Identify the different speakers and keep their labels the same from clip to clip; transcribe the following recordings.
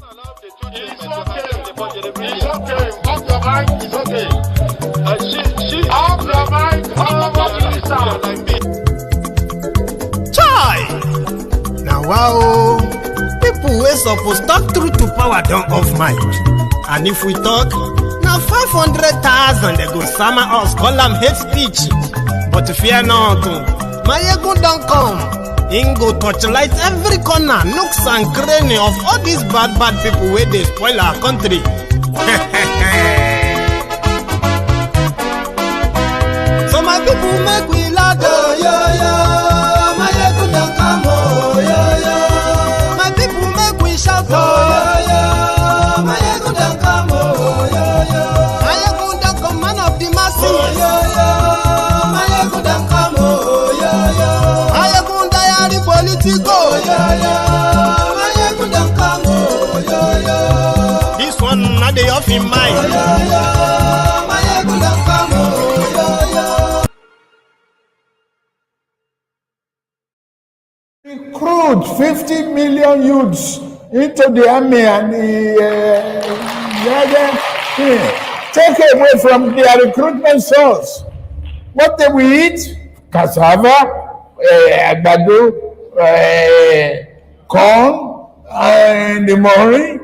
Speaker 1: It's okay. Off your mic. It's okay. Off your mic.
Speaker 2: Chai! Now wow, people wey suppose talk truth to power don't off mic. And if we talk, now 500,000 they go summer us, call them hate speech. But fear not, Maiyegun don't come. Him go torchlight every corner, nooks and cranny of all these bad people where they spoil our country. So my people make we laugh, yo. Maiyegun don't come, yo. My people make we shout, yo. Maiyegun don't come, yo. Maiyegun don't come, man of the masses, yo. Maiyegun don't come, yo. Politico, Maiyegun come, this one not the off in mind. Maiyegun come,
Speaker 1: Recruit 50 million youths into the army and take away from their recruitment source. What they will eat? Cassava, àgbàdo, corn, and the morning,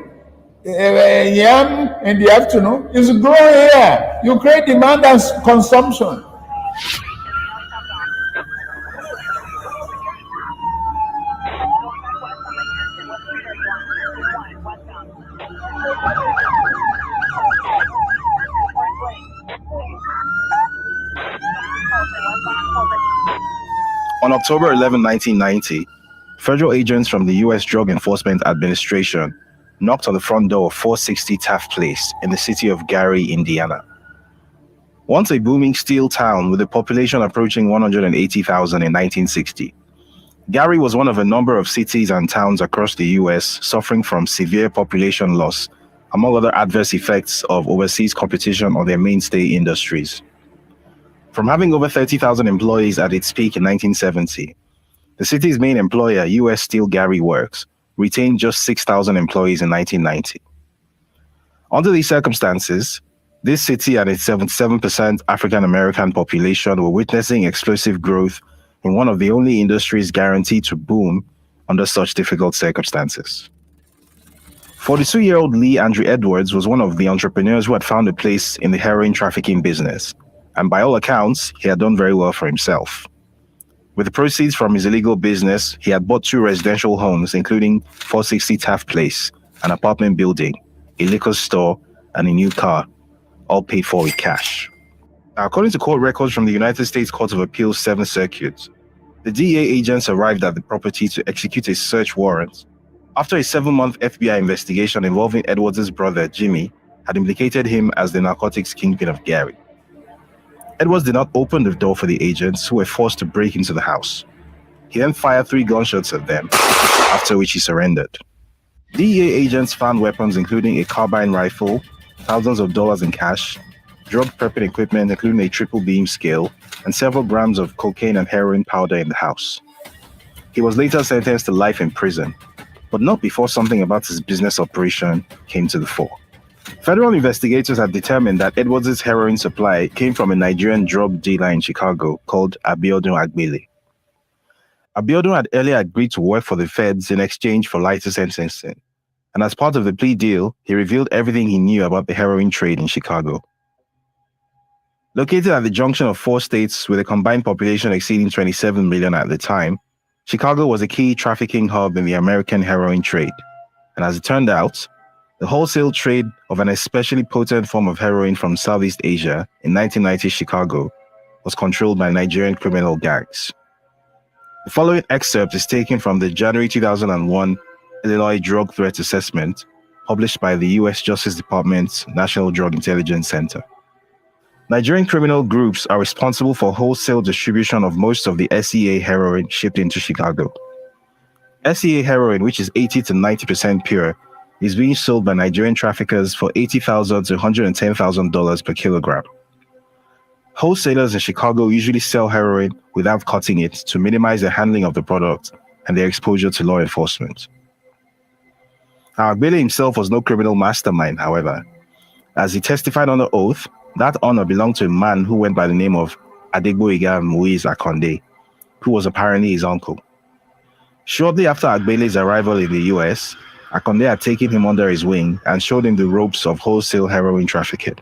Speaker 1: yam in the afternoon. It's growing here. You create demand and consumption.
Speaker 3: On October 11, 1990, federal agents from the U.S. Drug Enforcement Administration knocked on the front door of 460 Taft Place in the city of Gary, Indiana. Once a booming steel town with a population approaching 180,000 in 1960, Gary was one of a number of cities and towns across the U.S. suffering from severe population loss, among other adverse effects of overseas competition on their mainstay industries. From having over 30,000 employees at its peak in 1970, the city's main employer, U.S. Steel Gary Works, retained just 6,000 employees in 1990. Under these circumstances, this city and its 77% African-American population were witnessing explosive growth in one of the only industries guaranteed to boom under such difficult circumstances. 42-year-old Lee Andrew Edwards was one of the entrepreneurs who had found a place in the heroin trafficking business, and by all accounts, he had done very well for himself. With the proceeds from his illegal business, he had bought 2 residential homes, including 460 Taft Place, an apartment building, a liquor store, and a new car, all paid for with cash. Now, according to court records from the United States Court of Appeals 7th Circuit, the DEA agents arrived at the property to execute a search warrant after a 7-month FBI investigation involving Edwards' brother, Jimmy, had implicated him as the narcotics kingpin of Gary. Edwards did not open the door for the agents, who were forced to break into the house. He then fired 3 gunshots at them, after which he surrendered. DEA agents found weapons including a carbine rifle, thousands of dollars in cash, drug prepping equipment including a triple beam scale, and several grams of cocaine and heroin powder in the house. He was later sentenced to life in prison, but not before something about his business operation came to the fore. Federal investigators had determined that Edwards' heroin supply came from a Nigerian drug dealer in Chicago called Abiodun Agbele. Abiodun had earlier agreed to work for the feds in exchange for lighter sentencing, and as part of the plea deal, he revealed everything he knew about the heroin trade in Chicago. Located at the junction of 4 states with a combined population exceeding 27 million at the time, Chicago was a key trafficking hub in the American heroin trade, and as it turned out, the wholesale trade of an especially potent form of heroin from Southeast Asia in 1990 Chicago was controlled by Nigerian criminal gangs. The following excerpt is taken from the January 2001 Illinois Drug Threat Assessment, published by the U.S. Justice Department's National Drug Intelligence Center. Nigerian criminal groups are responsible for wholesale distribution of most of the SEA heroin shipped into Chicago. SEA heroin, which is 80 to 90% pure, is being sold by Nigerian traffickers for $80,000 to $110,000 per kilogram. Wholesalers in Chicago usually sell heroin without cutting it to minimize the handling of the product and their exposure to law enforcement. Now, Agbele himself was no criminal mastermind, however. As he testified under oath, that honor belonged to a man who went by the name of Adegboyega Muiz Akonde, who was apparently his uncle. Shortly after Agbele's arrival in the US, Akonde had taken him under his wing and showed him the ropes of wholesale heroin trafficking.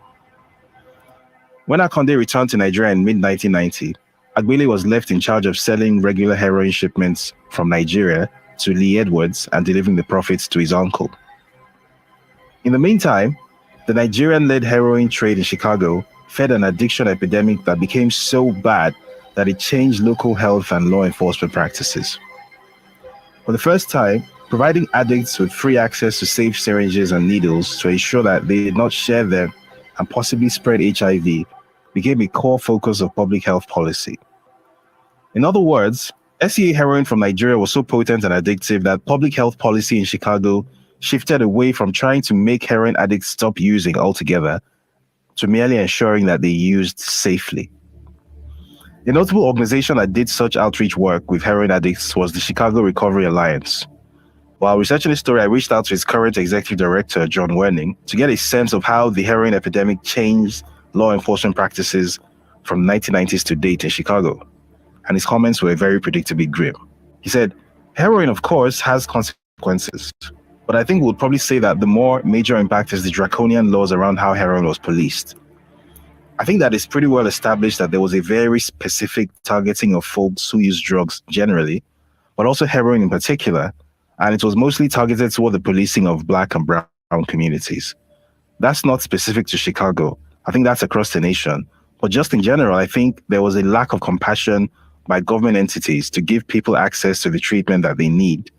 Speaker 3: When Akonde returned to Nigeria in mid-1990, Agbele was left in charge of selling regular heroin shipments from Nigeria to Lee Edwards and delivering the profits to his uncle. In the meantime, the Nigerian-led heroin trade in Chicago fed an addiction epidemic that became so bad that it changed local health and law enforcement practices. For the first time, providing addicts with free access to safe syringes and needles to ensure that they did not share them and possibly spread HIV became a core focus of public health policy. In other words, SEA heroin from Nigeria was so potent and addictive that public health policy in Chicago shifted away from trying to make heroin addicts stop using altogether to merely ensuring that they used safely. A notable organization that did such outreach work with heroin addicts was the Chicago Recovery Alliance. While researching this story, I reached out to its current executive director, John Werning, to get a sense of how the heroin epidemic changed law enforcement practices from the 1990s to date in Chicago. And his comments were very predictably grim. He said, heroin, of course, has consequences, but I think we'll probably say that the more major impact is the draconian laws around how heroin was policed. I think that it's pretty well established that there was a very specific targeting of folks who use drugs generally, but also heroin in particular, and it was mostly targeted toward the policing of Black and brown communities. That's not specific to Chicago. I think that's across the nation. But just in general, I think there was a lack of compassion by government entities to give people access to the treatment that they need,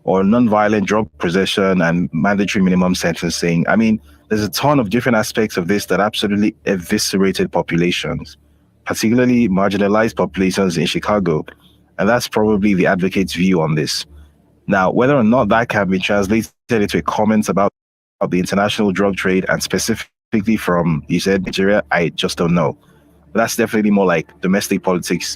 Speaker 3: or nonviolent drug possession and mandatory minimum sentencing. I mean, there's a ton of different aspects of this that absolutely eviscerated populations, particularly marginalized populations in Chicago. And that's probably the advocate's view on this. Now, whether or not that can be translated into a comment about the international drug trade and specifically from, you said, Nigeria, I just don't know. But that's definitely more like domestic politics.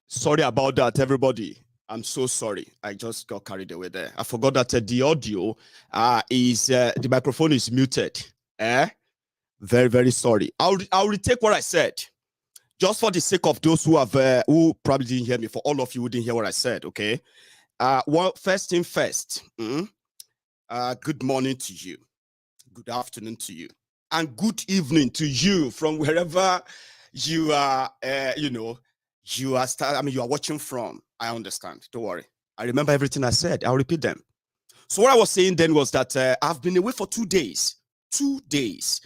Speaker 4: Sorry about that, everybody. I'm so sorry. I just got carried away there. I forgot that the audio is the microphone is muted. Very, very sorry. I'll retake what I said, just for the sake of those who have who probably didn't hear me. For all of you who didn't hear what I said, okay. Well, first thing first. Good morning to you. Good afternoon to you, and good evening to you from wherever you are. You are you are watching from. I understand. Don't worry. I remember everything I said. I'll repeat them. So what I was saying then was that I've been away for 2 days. 2 days.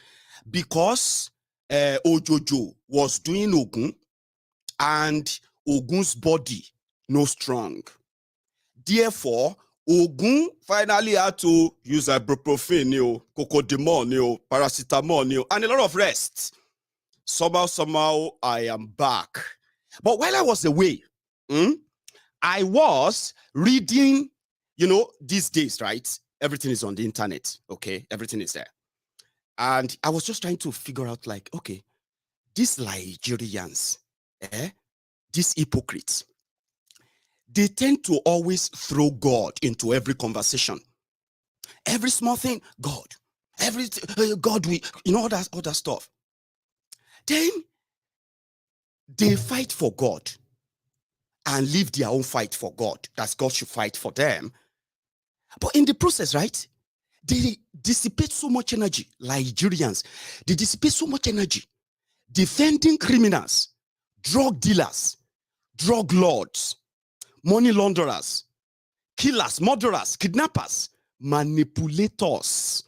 Speaker 4: Because Ojojo was doing Ogun and Ogun's body no strong. Therefore, Ogun finally had to use ibuprofen, cocodamol, paracetamol, and a lot of rest. Somehow, I am back. But while I was away, I was reading, these days, right? Everything is on the internet, okay? Everything is there. And I was just trying to figure out, like, okay, these Nigerians, these hypocrites, they tend to always throw God into every conversation. Every small thing, God. God, all that stuff. Then they fight for God. and leave their own fight for God. That God should fight for them. But in the process, right, they dissipate so much energy. Nigerians, they dissipate so much energy defending criminals, drug dealers, drug lords, money launderers, killers, murderers, kidnappers, manipulators,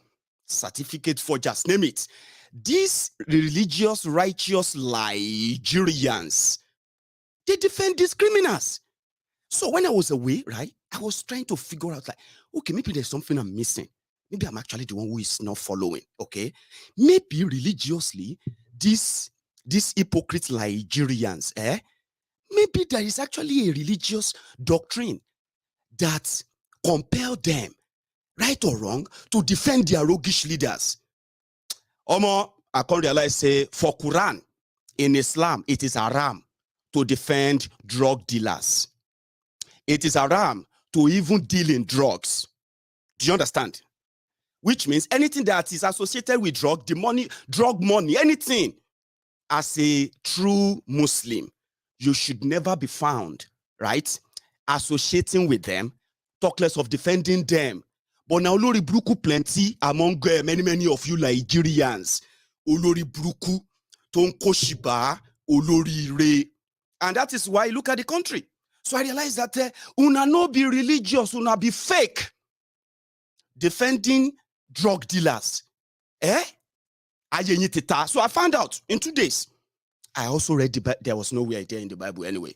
Speaker 4: certificate forgers, name it. These religious, righteous Nigerians, they defend these criminals. So when I was away, right, I was trying to figure out, like, okay, maybe there's something I'm missing. Maybe I'm actually the one who is not following, okay? Maybe religiously, these hypocrite Nigerians, maybe there is actually a religious doctrine that compel them, right or wrong, to defend their roguish leaders. Omo, I can't realize, say, for Quran, in Islam, it is haram to defend drug dealers. It is haram to even deal in drugs. Do you understand? Which means anything that is associated with drug money, anything. As a true Muslim, you should never be found, right, associating with them, talk less of defending them. But now, Olori Bruku plenty among many of you Nigerians. Olori Bruku, Tonko Shiba, Olori Re. And that is why I look at the country. So I realized that una no be religious, una be fake. Defending drug dealers. So I found out in 2 days. I also read there was nowhere there in the Bible anyway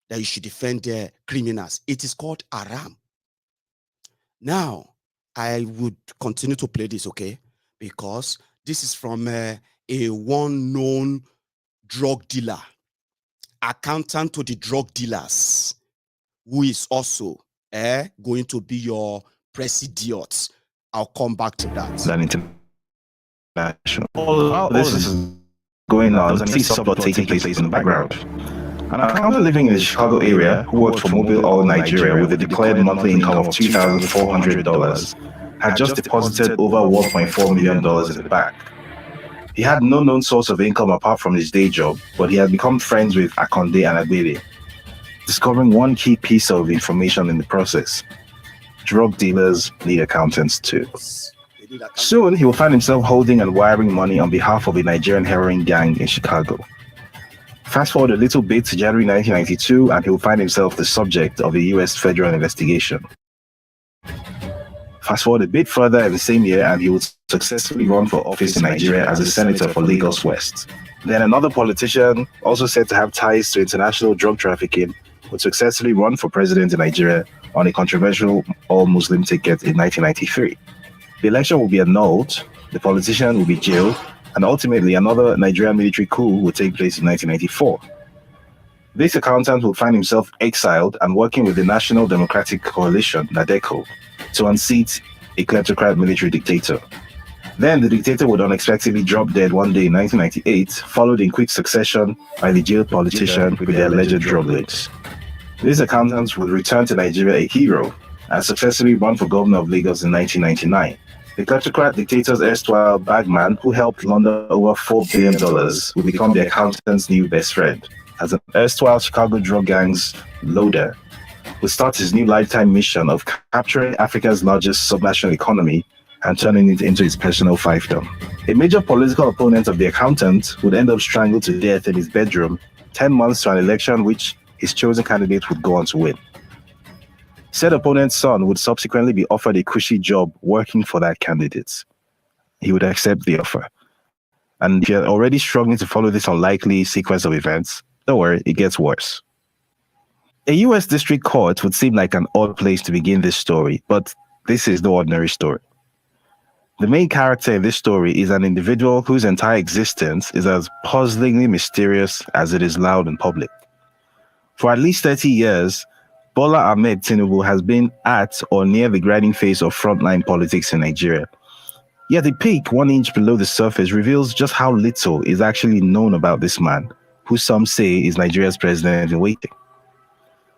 Speaker 4: that you should defend criminals. It is called Haram. Now, I would continue to play this, okay? Because this is from a one known drug dealer, accountant to the drug dealers, who is also going to be your president. I'll come back to that.
Speaker 3: All this is going on, and see subplot taking place in the background. An accountant living in the Chicago area who worked for Mobile Oil Nigeria with a declared monthly income of $2,400 had just deposited over $1.4 million in the bank. He had no known source of income apart from his day job, but he had become friends with Akonde and Agbede, discovering one key piece of information in the process: drug dealers need accountants too. Soon, he will find himself holding and wiring money on behalf of a Nigerian heroin gang in Chicago. Fast forward a little bit to January 1992, and he will find himself the subject of a US federal investigation. Fast forward a bit further in the same year, and he would successfully run for office in Nigeria as a senator for Lagos West. Then another politician, also said to have ties to international drug trafficking, would successfully run for president in Nigeria on a controversial all-Muslim ticket in 1993. The election will be annulled, the politician will be jailed, and ultimately another Nigerian military coup will take place in 1994. This accountant will find himself exiled and working with the National Democratic Coalition, NADECO, to unseat a kleptocrat military dictator. Then the dictator would unexpectedly drop dead one day in 1998, followed in quick succession by the jailed politician with the alleged drug links. This accountant would return to Nigeria a hero and successfully run for governor of Lagos in 1999. The kleptocrat dictator's erstwhile bagman, who helped launder over $4 billion, would become the accountant's new best friend. As an erstwhile Chicago drug gang's loader, would start his new lifetime mission of capturing Africa's largest subnational economy and turning it into his personal fiefdom. A major political opponent of the accountant would end up strangled to death in his bedroom 10 months to an election which his chosen candidate would go on to win. Said opponent's son would subsequently be offered a cushy job working for that candidate. He would accept the offer. And if you're already struggling to follow this unlikely sequence of events, don't worry, it gets worse. A US district court would seem like an odd place to begin this story, but this is no ordinary story. The main character in this story is an individual whose entire existence is as puzzlingly mysterious as it is loud and public. For at least 30 years, Bola Tinubu has been at or near the grinding phase of frontline politics in Nigeria. Yet the peak 1 inch below the surface reveals just how little is actually known about this man, who some say is Nigeria's president in waiting.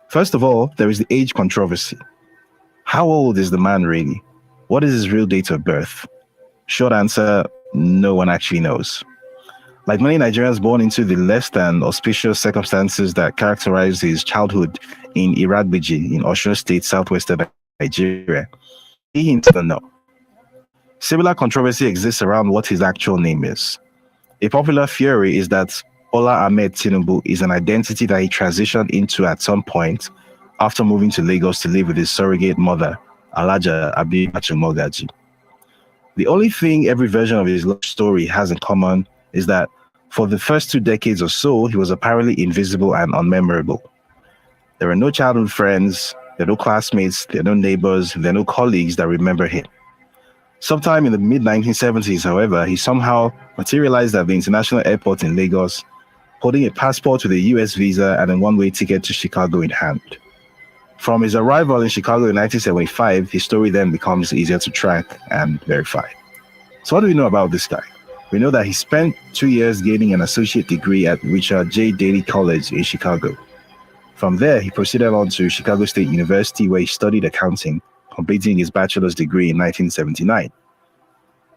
Speaker 3: First of all, there is the age controversy. How old is the man really? What is his real date of birth? Short answer, no one actually knows. Like many Nigerians born into the less than auspicious circumstances that characterized his childhood in Iragbiji in Osun State, southwestern Nigeria, he himself doesn't know. Similar controversy exists around what his actual name is. A popular theory is that Bola Tinubu is an identity that he transitioned into at some point after moving to Lagos to live with his surrogate mother, Alaja Abiyachu Mogaji. The only thing every version of his love story has in common is that for the first 2 decades or so, he was apparently invisible and unmemorable. There are no childhood friends, there are no classmates, there are no neighbors, there are no colleagues that remember him. Sometime in the mid-1970s, however, he somehow materialized at the international airport in Lagos, holding a passport with a US visa and a one-way ticket to Chicago in hand. From his arrival in Chicago in 1975, his story then becomes easier to track and verify. So what do we know about this guy? We know that he spent 2 years gaining an associate degree at Richard J. Daley College in Chicago. From there, he proceeded on to Chicago State University, where he studied accounting, completing his bachelor's degree in 1979.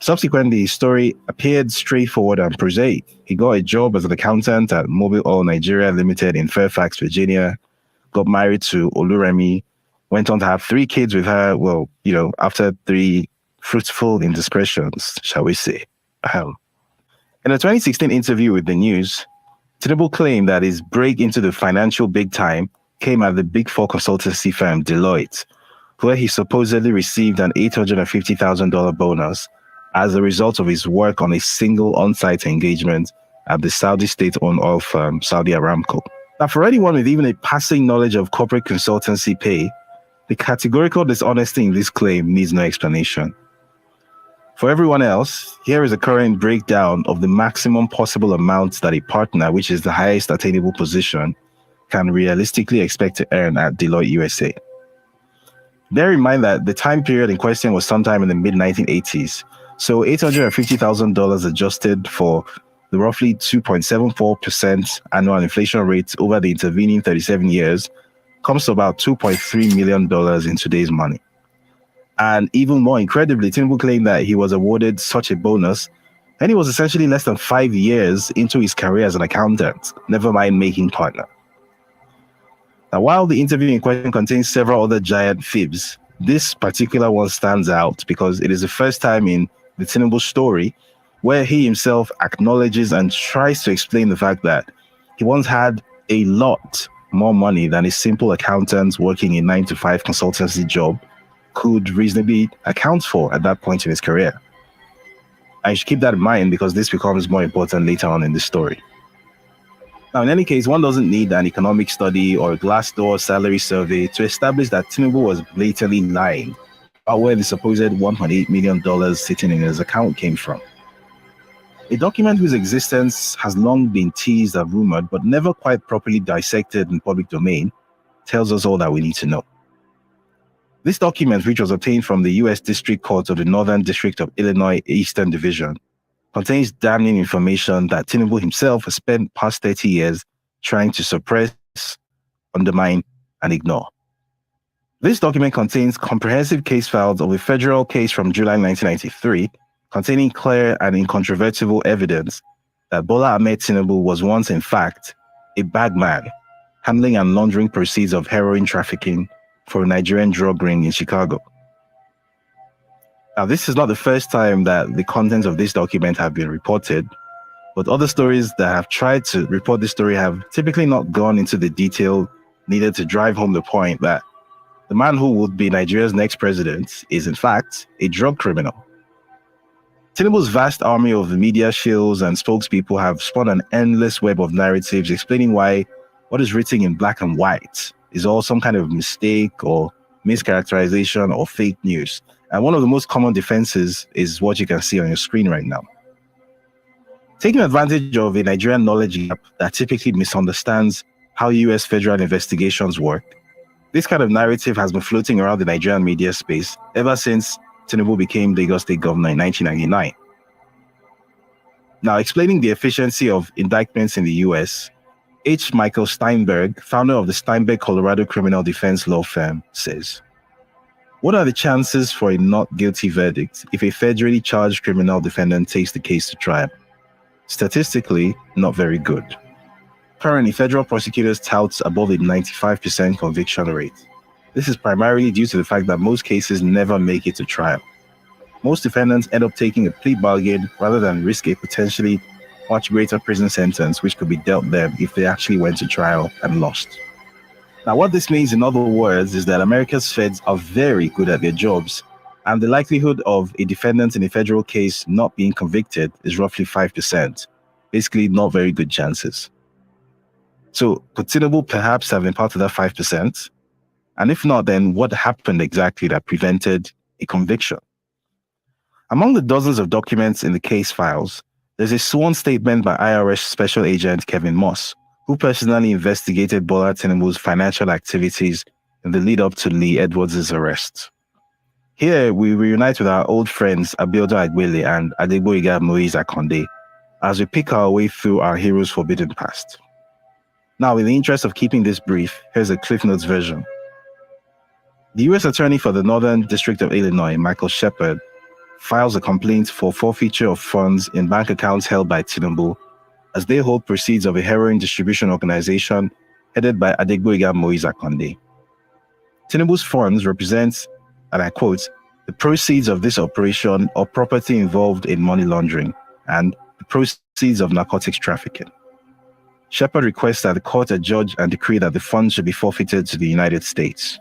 Speaker 3: Subsequently, his story appeared straightforward and prosaic. He got a job as an accountant at Mobil Oil Nigeria Limited in Fairfax, Virginia, got married to Oluremi, went on to have 3 kids with her, after 3 fruitful indiscretions, shall we say. In a 2016 interview with The News, Tinubu claimed that his break into the financial big time came at the Big Four consultancy firm Deloitte, where he supposedly received an $850,000 bonus as a result of his work on a single on-site engagement at the Saudi state-owned oil firm Saudi Aramco. Now, for anyone with even a passing knowledge of corporate consultancy pay, the categorical dishonesty in this claim needs no explanation. For everyone else, here is a current breakdown of the maximum possible amount that a partner, which is the highest attainable position, can realistically expect to earn at Deloitte USA. Bear in mind that the time period in question was sometime in the mid-1980s, so $850,000 adjusted for the roughly 2.74% annual inflation rate over the intervening 37 years comes to about $2.3 million in today's money. And even more incredibly, Tinubu claimed that he was awarded such a bonus and he was essentially less than 5 years into his career as an accountant, never mind making partner. Now, while the interview in question contains several other giant fibs, this particular one stands out because it is the first time in the Tinubu story where he himself acknowledges and tries to explain the fact that he once had a lot more money than a simple accountant working a 9-to-5 consultancy job could reasonably account for at that point in his career. I should keep that in mind because this becomes more important later on in the story. Now, in any case, one doesn't need an economic study or a Glassdoor salary survey to establish that Tinubu was blatantly lying about where the supposed $1.8 million sitting in his account came from. A document whose existence has long been teased and rumored, but never quite properly dissected in public domain, tells us all that we need to know. This document, which was obtained from the U.S. District Court of the Northern District of Illinois Eastern Division, contains damning information that Tinubu himself has spent past 30 years trying to suppress, undermine, and ignore. This document contains comprehensive case files of a federal case from July 1993, containing clear and incontrovertible evidence that Bola Tinubu was once, in fact, a bagman, handling and laundering proceeds of heroin trafficking for a Nigerian drug ring in Chicago. Now, this is not the first time that the contents of this document have been reported, but other stories that have tried to report this story have typically not gone into the detail needed to drive home the point that the man who would be Nigeria's next president is, in fact, a drug criminal. Tinubu's vast army of media shills and spokespeople have spun an endless web of narratives explaining why what is written in black and white is all some kind of mistake or mischaracterization or fake news. And one of the most common defenses is what you can see on your screen right now. Taking advantage of a Nigerian knowledge gap that typically misunderstands how US federal investigations work, this kind of narrative has been floating around the Nigerian media space ever since Tinubu became Lagos State Governor in 1999. Now, explaining the efficiency of indictments in the US, H. Michael Steinberg, founder of the Steinberg Colorado criminal defense law firm, says, "What are the chances for a not guilty verdict if a federally charged criminal defendant takes the case to trial? Statistically, not very good. Currently, federal prosecutors tout above a 95% conviction rate. This is primarily due to the fact that most cases never make it to trial. Most defendants end up taking a plea bargain rather than risk a potentially much greater prison sentence which could be dealt them if they actually went to trial and lost. Now, what this means, in other words, is that America's feds are very good at their jobs, and the likelihood of a defendant in a federal case not being convicted is roughly 5%. Basically, not very good chances. So, could Tinubu perhaps have been part of that 5%? And if not, then what happened exactly that prevented a conviction? Among the dozens of documents in the case files, there's a sworn statement by IRS Special Agent Kevin Moss, who personally investigated Bola Tinubu's financial activities in the lead-up to Lee Edwards' arrest. Here, we reunite with our old friends Abiodun Agbele and Adegboyega Moise Akonde as we pick our way through our hero's forbidden past. Now, in the interest of keeping this brief, here's a Cliff Notes version. The U.S. Attorney for the Northern District of Illinois, Michael Shepard, files a complaint for forfeiture of funds in bank accounts held by Tinubu as they hold proceeds of a heroin distribution organization headed by Adegboyega Moise Akonde. Tinubu's funds represent, and I quote, the proceeds of this operation or property involved in money laundering and the proceeds of narcotics trafficking. Shepard requests that the court adjudge and decree that the funds should be forfeited to the United States.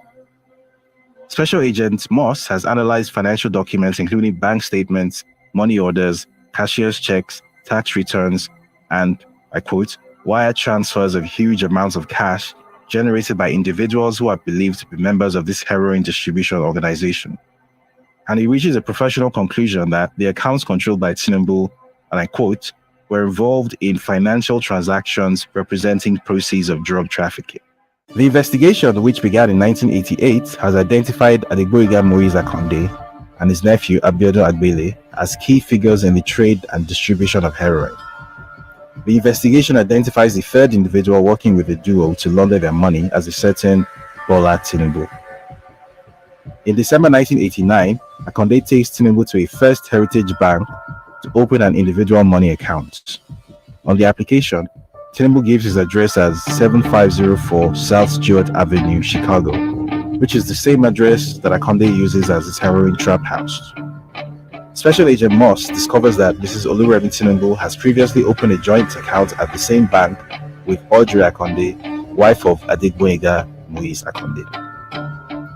Speaker 3: Special Agent Moss has analyzed financial documents including bank statements, money orders, cashier's checks, tax returns, and, I quote, wire transfers of huge amounts of cash generated by individuals who are believed to be members of this heroin distribution organization. And he reaches a professional conclusion that the accounts controlled by Tinubu, and I quote, were involved in financial transactions representing proceeds of drug trafficking. The investigation, which began in 1988, has identified Adegboyega Moise Akonde and his nephew Abiodun Agbele as key figures in the trade and distribution of heroin. The investigation identifies a third individual working with the duo to launder their money as a certain Bola Tinubu. In December 1989, Akonde takes Tinubu to a First Heritage Bank to open an individual money account. On the application, Tinubu gives his address as 7504 South Stewart Avenue, Chicago, which is the same address that Akonde uses as his heroin trap house. Special Agent Moss discovers that Mrs. Oluremi Tinubu has previously opened a joint account at the same bank with Audrey Akonde, wife of Adegboyega Moise Akonde.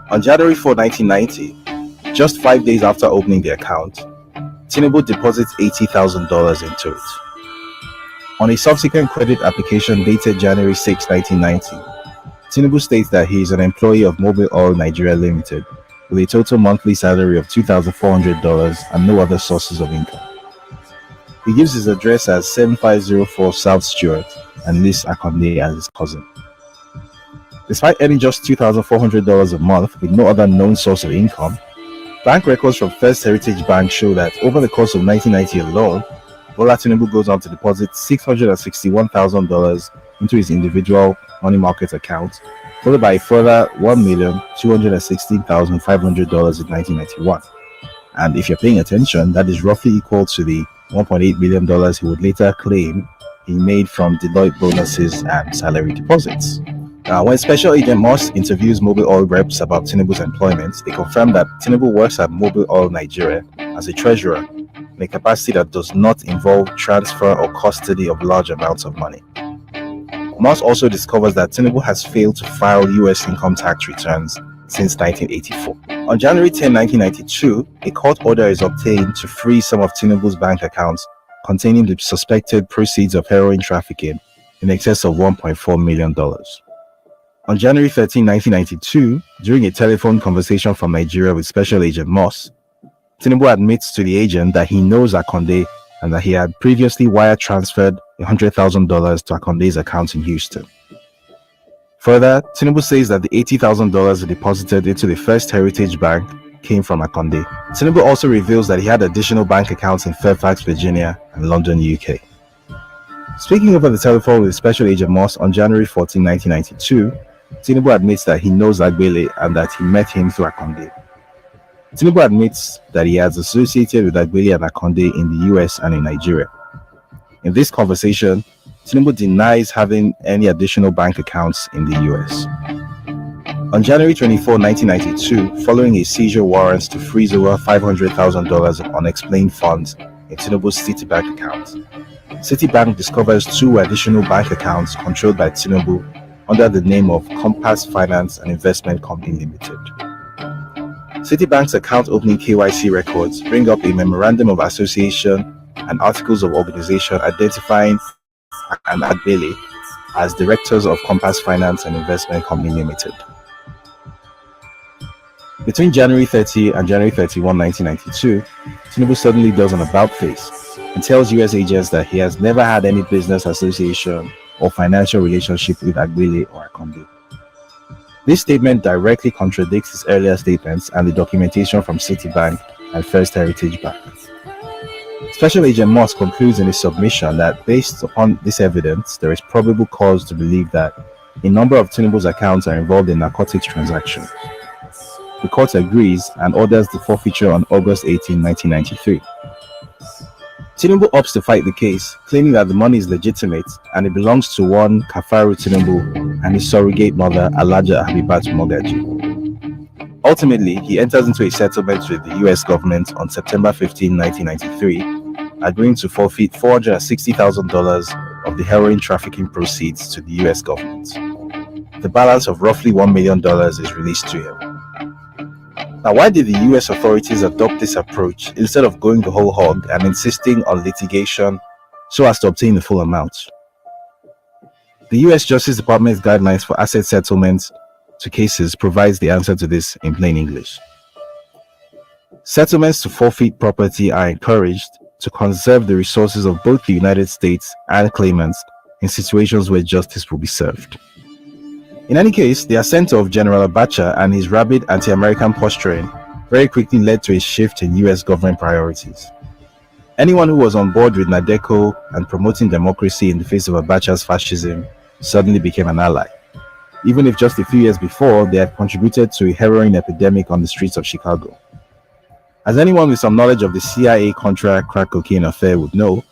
Speaker 3: On January 4, 1990, just 5 days after opening the account, Tinubu deposits $80,000 into it. On a subsequent credit application dated January 6, 1990, Tinubu states that he is an employee of Mobil Oil Nigeria Limited with a total monthly salary of $2,400 and no other sources of income. He gives his address as 7504 South Stewart and lists Akonde as his cousin. Despite earning just $2,400 a month with no other known source of income, bank records from First Heritage Bank show that over the course of 1990 alone, Bola Tinubu goes on to deposit $661,000 into his individual money market account, followed by a further $1,216,500 in 1991. And if you're paying attention, that is roughly equal to the $1.8 billion he would later claim he made from Deloitte bonuses and salary deposits. Now, when Special Agent Moss interviews Mobil Oil reps about Tinubu's employment, they confirm that Tinubu works at Mobil Oil Nigeria as a treasurer in a capacity that does not involve transfer or custody of large amounts of money. Moss also discovers that Tinubu has failed to file U.S. income tax returns since 1984. On January 10, 1992, a court order is obtained to freeze some of Tinubu's bank accounts containing the suspected proceeds of heroin trafficking in excess of $1.4 million. On January 13, 1992, during a telephone conversation from Nigeria with Special Agent Moss, Tinubu admits to the agent that he knows Akonde and that he had previously wire transferred $100,000 to Akonde's account in Houston. Further, Tinubu says that the $80,000 deposited into the First Heritage Bank came from Akonde. Tinubu also reveals that he had additional bank accounts in Fairfax, Virginia and London, UK. Speaking over the telephone with Special Agent Moss on January 14, 1992, Tinubu admits that he knows Agbele and that he met him through Akonde. Tinubu admits that he has associated with Agbele and Akonde in the US and in Nigeria. In this conversation, Tinubu denies having any additional bank accounts in the US. On January 24, 1992, following a seizure warrant to freeze over $500,000 of unexplained funds in Tinubu's Citibank account, Citibank discovers 2 additional bank accounts controlled by Tinubu under the name of Compass Finance and Investment Company Limited. Citibank's account opening KYC records bring up a memorandum of association and articles of organization identifying and Agbele as directors of Compass Finance and Investment Company Limited. Between January 30 and January 31, 1992, Tinubu suddenly does an about-face and tells US agents that he has never had any business association or financial relationship with Agbele or Akonde. This statement directly contradicts his earlier statements and the documentation from Citibank and First Heritage Bank. Special Agent Moss concludes in his submission that based upon this evidence, there is probable cause to believe that a number of Tinubu's accounts are involved in narcotics transactions. The court agrees and orders the forfeiture on August 18, 1993. Tinubu opts to fight the case, claiming that the money is legitimate and it belongs to one Kafaru Tinubu and his surrogate mother, Alaja Habibat Mogaji. Ultimately, he enters into a settlement with the US government on September 15, 1993, agreeing to forfeit $460,000 of the heroin trafficking proceeds to the US government. The balance of roughly $1 million is released to him. Now, why did the US authorities adopt this approach instead of going the whole hog and insisting on litigation so as to obtain the full amount? The US Justice Department's guidelines for asset settlements to cases provides the answer to this in plain English. Settlements to forfeit property are encouraged to conserve the resources of both the United States and claimants in situations where justice will be served. In any case, the ascent of General Abacha and his rabid anti-American posturing very quickly led to a shift in US government priorities. Anyone who was on board with Nadeco and promoting democracy in the face of Abacha's fascism suddenly became an ally, even if just a few years before they had contributed to a heroin epidemic on the streets of Chicago. As anyone with some knowledge of the CIA-Contra crack cocaine affair would know,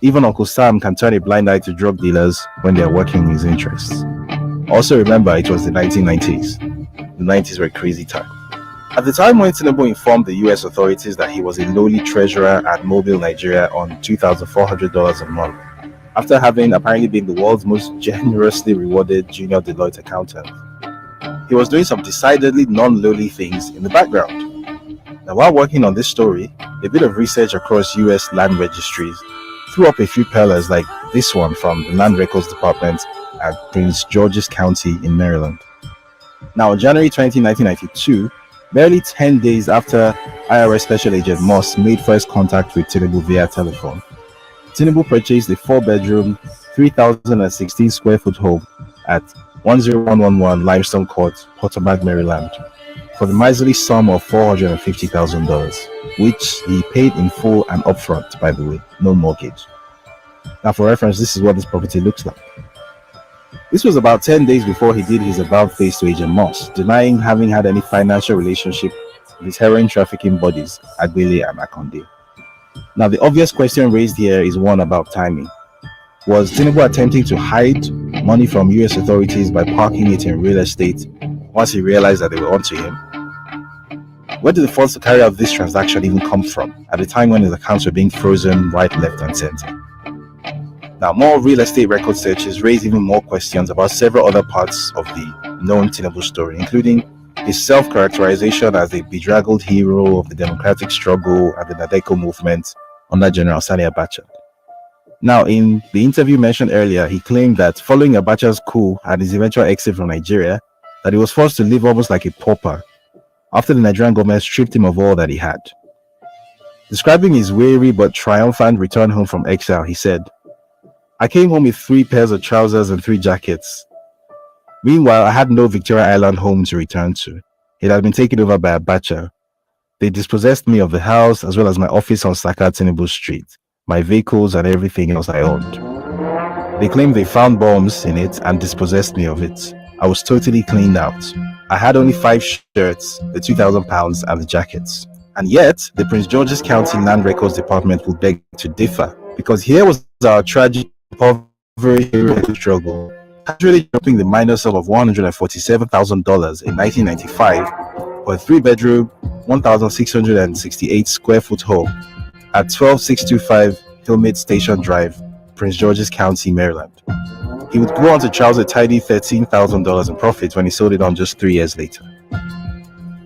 Speaker 3: even Uncle Sam can turn a blind eye to drug dealers when they are working in his interests. Also remember, it was the 1990s. The 90s were a crazy time. At the time when Tinubu informed the US authorities that he was a lowly treasurer at Mobile, Nigeria on $2,400 a month, after having apparently been the world's most generously rewarded junior Deloitte accountant, he was doing some decidedly non-lowly things in the background. Now, while working on this story, a bit of research across US land registries threw up a few pearlers like this one from the Land Records Department at Prince George's County in Maryland. Now, on January 20, 1992, barely 10 days after IRS Special Agent Moss made first contact with Tinubu via telephone, Tinubu purchased a 4-bedroom, 3,016 square foot home at 10111 Limestone Court, Potomac, Maryland, for the miserly sum of $450,000, which he paid in full and upfront, by the way, no mortgage. Now, for reference, this is what this property looks like. This was about 10 days before he did his about-face to Agent Moss, denying having had any financial relationship with his heroin trafficking buddies, Agbele and Akonde. Now, the obvious question raised here is one about timing. Was Tinubu attempting to hide money from US authorities by parking it in real estate once he realized that they were onto him? Where did the funds to carry out this transaction even come from at a time when his accounts were being frozen right, left, and center? Now, more real estate record searches raise even more questions about several other parts of the known Tinubu story, including his self-characterization as a bedraggled hero of the democratic struggle and the Nadeco movement under General Sani Abacha. Now, in the interview mentioned earlier, he claimed that following Abacha's coup and his eventual exit from Nigeria, that he was forced to live almost like a pauper after the Nigerian government stripped him of all that he had. Describing his weary but triumphant return home from exile, he said, "I came home with 3 pairs of trousers and 3 jackets. Meanwhile, I had no Victoria Island home to return to. It had been taken over by Abacha. They dispossessed me of the house as well as my office on Saka Tinubu Street, my vehicles and everything else I owned. They claimed they found bombs in it and dispossessed me of it. I was totally cleaned out. I had only 5 shirts, the £2,000 and the jackets. And yet, the Prince George's County Land Records Department will beg to differ, because here was our tragic poverty struggle, casually dropping the minor sum of $147,000 in 1995 for a 3-bedroom, 1,668 square foot home at 12625 Hillmid Station Drive, Prince George's County, Maryland. He would go on to charge a tidy $13,000 in profit when he sold it on just 3 years later.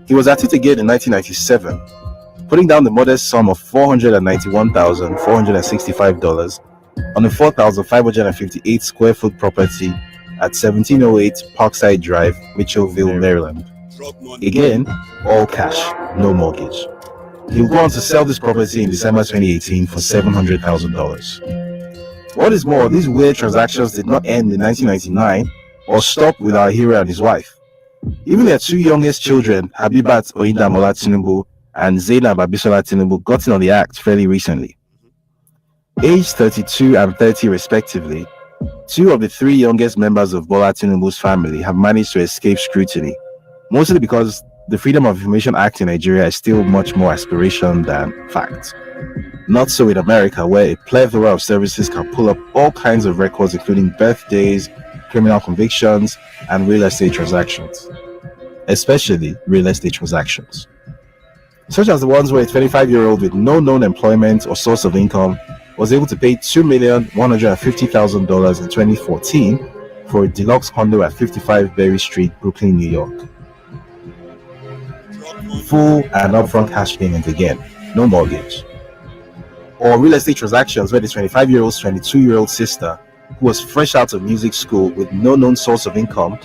Speaker 3: He was at it again in 1997, putting down the modest sum of $491,465 on a 4,558 square foot property at 1708 Parkside Drive, Mitchellville, Maryland. Again, all cash, no mortgage. He will go on to sell this property in December 2018 for $700,000. What is more, these weird transactions did not end in 1999 or stop with our hero and his wife. Even their 2 youngest children, Habibat Bola Tinubu and Zainab Abisola Tinubu, got in on the act fairly recently. Aged 32 and 30 respectively, 2 of the 3 youngest members of Bola Tinubu's family have managed to escape scrutiny, mostly because the Freedom of Information Act in Nigeria is still much more aspiration than fact. Not so in America, where a plethora of services can pull up all kinds of records, including birthdays, criminal convictions, and real estate transactions. Especially real estate transactions. Such as the ones where a 25-year-old with no known employment or source of income was able to pay $2,150,000 in 2014 for a deluxe condo at 55 Berry Street, Brooklyn, New York. Full and upfront cash payment again, no mortgage. Or real estate transactions where the 25-year-old's 22-year-old sister, who was fresh out of music school with no known source of income,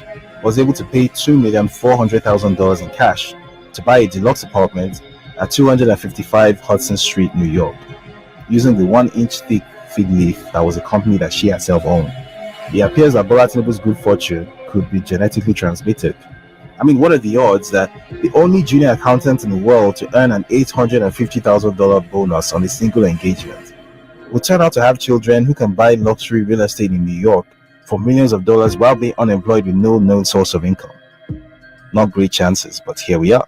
Speaker 3: was able to pay $2,400,000 in cash to buy a deluxe apartment at 255 Hudson Street, New York, using the 1-inch thick fig leaf that was a company that she herself owned. It appears that Bola Tinubu's good fortune could be genetically transmitted. I mean, what are the odds that the only junior accountant in the world to earn an $850,000 bonus on a single engagement will turn out to have children who can buy luxury real estate in New York for millions of dollars while being unemployed with no known source of income? Not great chances, but here we are.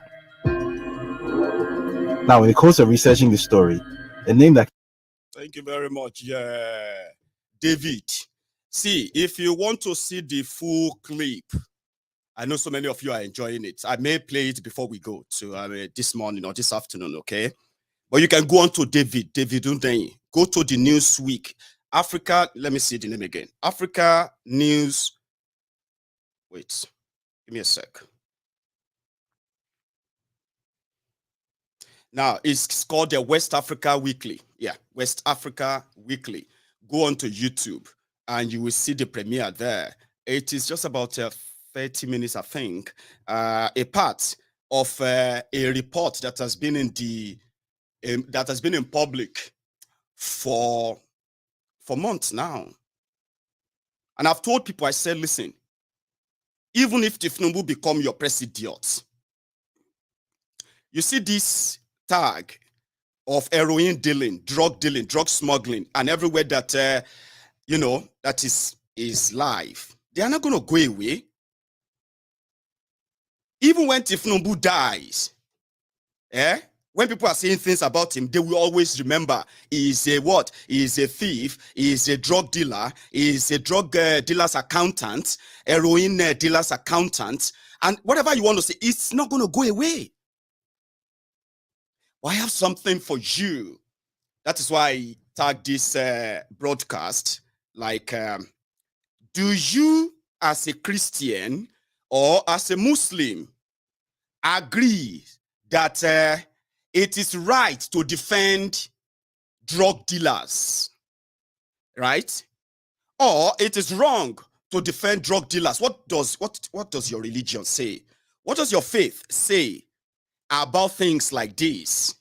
Speaker 3: Now, in the course of researching this story, a name that...
Speaker 4: Thank you very much, David. See, if you want to see the full clip, I know so many of you are enjoying it. I may play it before we go to this morning or this afternoon, okay? But you can go on to David Undeyin. Go to the Newsweek. Africa, let me see the name again. Africa News. Wait, give me a sec. Now, it's called the West Africa Weekly. Yeah, West Africa Weekly. Go on to YouTube and you will see the premiere there. It is just about 30 minutes, I think, a part of a report that has been in the public for months now. And I've told people, I said, listen, even if Tinubu become your president, you see this tag of heroin dealing, drug smuggling, and everywhere that that is live, they are not going to go away. Even when Tinubu dies, when people are saying things about him, they will always remember he is a what? He is a thief, he is a drug dealer, he is a drug dealer's accountant, heroin dealer's accountant, and whatever you want to say, it's not going to go away. Well, I have something for you. That is why I tagged this broadcast. Like, do you as a Christian or as a Muslim agree that it is right to defend drug dealers, right? Or it is wrong to defend drug dealers? What does your religion say? What does your faith say about things like this?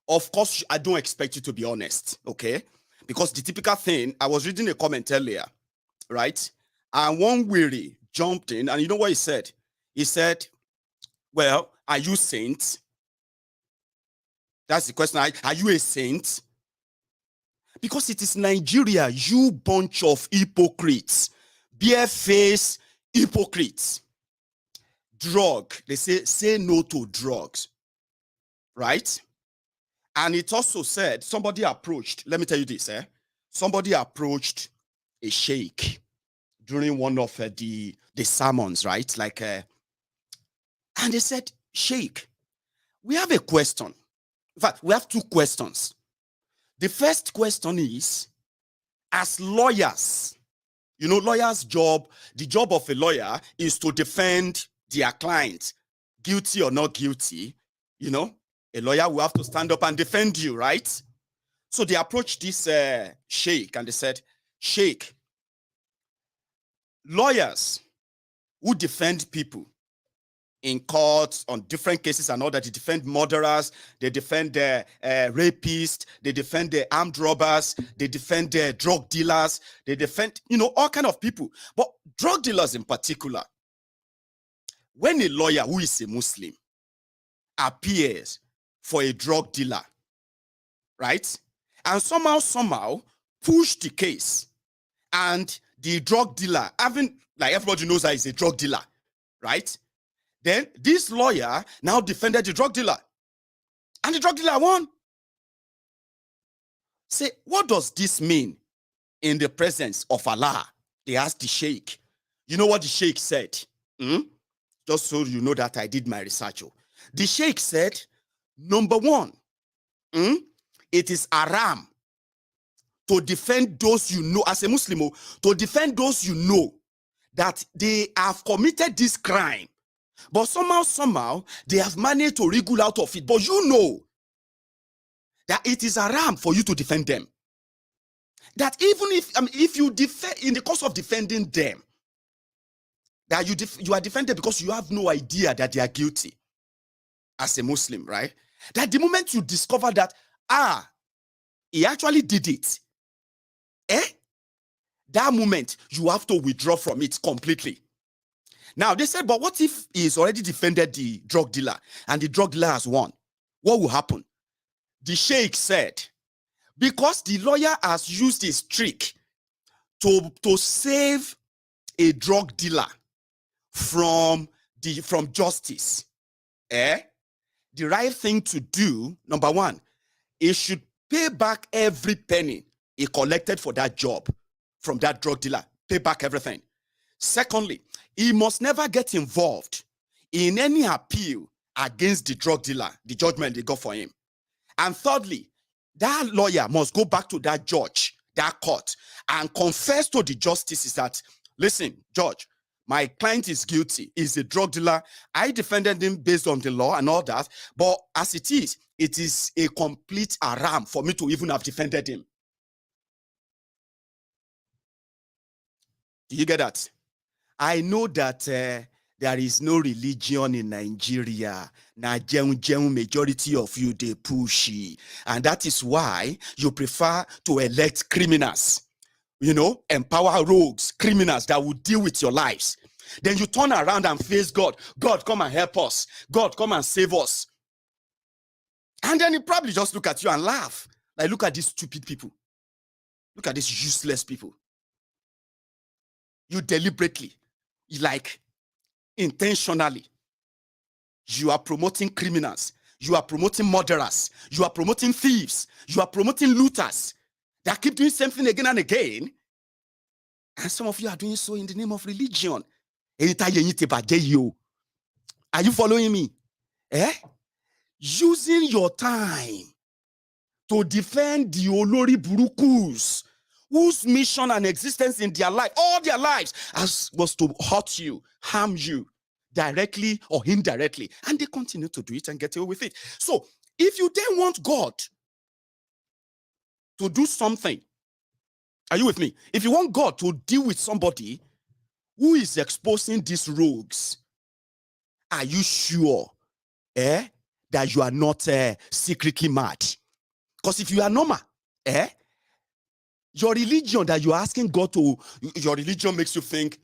Speaker 4: Of course, I don't expect you to be honest, okay? Because the typical thing, I was reading a comment earlier, right? And one weary jumped in, and you know what he said? He said, well, are you saints? That's the question. Are you a saint? Because it is Nigeria, you bunch of hypocrites, bare-faced hypocrites. Drug, they say no to drugs, right? And it also said somebody approached, let me tell you this, somebody approached a sheikh during one of the sermons, right? Like, and they said, Sheikh, we have a question. In fact, we have two questions. The first question is, as lawyers, you know, lawyers' job, the job of a lawyer is to defend their client, guilty or not guilty. You know, a lawyer will have to stand up and defend you, right? So they approached this sheikh and they said, Sheikh, lawyers who defend people in courts on different cases and all that, they defend murderers, they defend rapists, they defend armed robbers, they defend drug dealers, they defend, you know, all kind of people. But drug dealers in particular, when a lawyer who is a Muslim appears for a drug dealer, right, and somehow push the case, and the drug dealer, having, like, everybody knows that he's a drug dealer, right? Then this lawyer now defended the drug dealer, and the drug dealer won. Say, what does this mean in the presence of Allah? They asked the sheikh. You know what the sheikh said? Just so you know that I did my research. The sheikh said, number one, it is haram to defend those you know, as a Muslim, to defend those you know that they have committed this crime, but somehow they have managed to wriggle out of it. But you know that it is haram for you to defend them. That even if you defend, in the course of defending them, that you are defended because you have no idea that they are guilty as a Muslim, right? That the moment you discover that, he actually did it, that moment you have to withdraw from it completely. Now they said, but what if he's already defended the drug dealer and the drug dealer has won? What will happen? The sheikh said, because the lawyer has used his trick to save a drug dealer from justice, the right thing to do, number one, he should pay back every penny he collected for that job from that drug dealer. Pay back everything. Secondly, he must never get involved in any appeal against the drug dealer, the judgment they got for him. And thirdly, that lawyer must go back to that judge, that court, and confess to the justices that, listen, judge, my client is guilty. He's a drug dealer. I defended him based on the law and all that. But as it is a complete haram for me to even have defended him. Do you get that? I know that there is no religion in Nigeria. Na majority of you, they pushy. And that is why you prefer to elect criminals. You know, empower rogues, criminals that will deal with your lives. Then you turn around and face God. God, come and help us. God, come and save us. And then he probably just look at you and laugh. Like, look at these stupid people. Look at these useless people. You deliberately, like, intentionally, you are promoting criminals. You are promoting murderers. You are promoting thieves. You are promoting looters that keep doing something again and again. And some of you are doing so in the name of religion. Are you following me? Using your time to defend the Olori Burukus, whose mission and existence in their life, all their lives, was to hurt you, harm you, directly or indirectly. And they continue to do it and get away with it. So, if you then want God to do something, are you with me? If you want God to deal with somebody who is exposing these rogues, are you sure that you are not secretly mad? Because if you are normal, your religion that you're asking God to, your religion makes you think,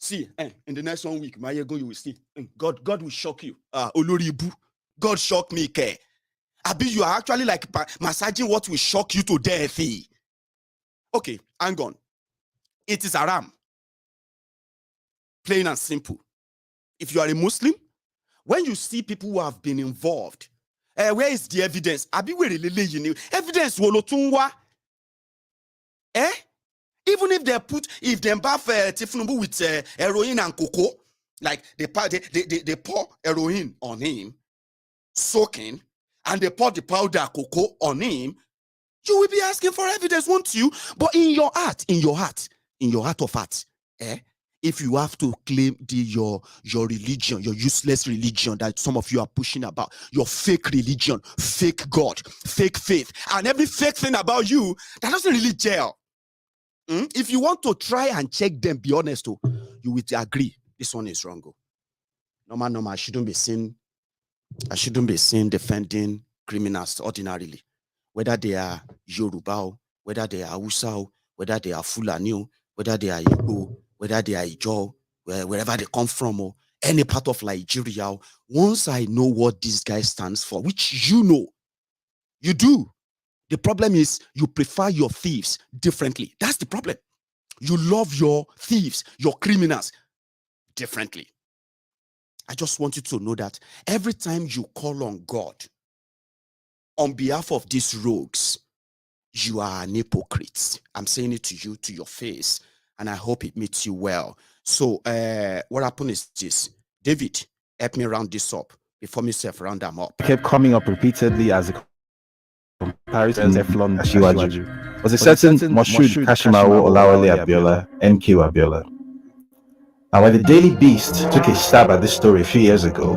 Speaker 4: see, in the next 1 week, Maiyegun, you will see, God will shock you. Oloribu, God shock me, ke. Abi, you are actually like massaging what will shock you to death. Okay, hang on. It is haram. Plain and simple. If you are a Muslim, when you see people who have been involved Where is the evidence? Abi we really evidence wolo tunwa. Even if they buff Tinubu with heroin and cocoa, like they pour heroin on him, soaking, and they pour the powder cocoa on him, you will be asking for evidence, won't you? But in your heart of hearts, if you have to claim your religion, your useless religion that some of you are pushing about, your fake religion, fake God, fake faith, and every fake thing about you, that doesn't really gel. If you want to try and check them, be honest, you will agree this one is wrong. Normal, I shouldn't be seen defending criminals ordinarily, whether they are Yoruba, whether they are Hausa, whether they are Fulani, whether they are Igbo, whether they are Ijaw, wherever they come from, or any part of Nigeria. Once I know what this guy stands for, which you know, you do. The problem is you prefer your thieves differently. That's the problem. You love your thieves, your criminals differently. I just want you to know that every time you call on God on behalf of these rogues, you are an hypocrite. I'm saying it to you, to your face, and I hope it meets you well. So what happened is this. David, help me round this up before myself round them up.
Speaker 3: Kept coming up repeatedly as a comparison to Teflon Ashiwaju was a certain Moshood Kashimawo Olawale Abiola, MK Abiola. And when the Daily Beast took a stab at this story a few years ago,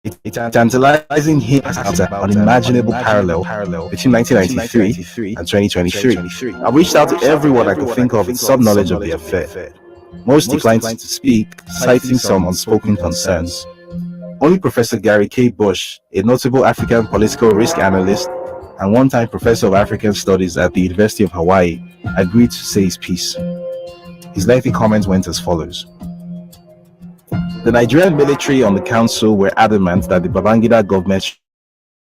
Speaker 3: it's tantalizing hint at an unimaginable parallel between 1993 and 2023. I reached out to everyone I could think of with some knowledge of the affair. Most declined to speak, citing some unspoken concerns. Only Professor Gary K. Bush, a notable African political risk analyst and one-time professor of African studies at the University of Hawaii, agreed to say his piece. His lengthy comments went as follows. The Nigerian military on the council were adamant that the Babangida government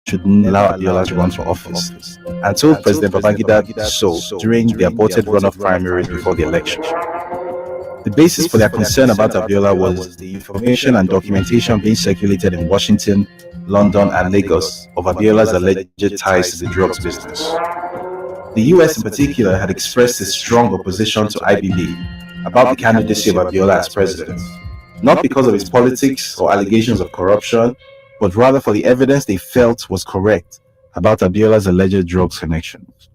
Speaker 3: should not allow Abiola to run for office, and told President Babangida so during the aborted runoff primaries before the election. The basis for their concern about Abiola was the information and documentation being circulated in Washington, London, and Lagos of Abiola's alleged ties to the drugs business. The US in particular had expressed its strong opposition to IBB about the candidacy of Abiola as president, not because of his politics or allegations of corruption, but rather for the evidence they felt was correct about Abiola's alleged drugs connections.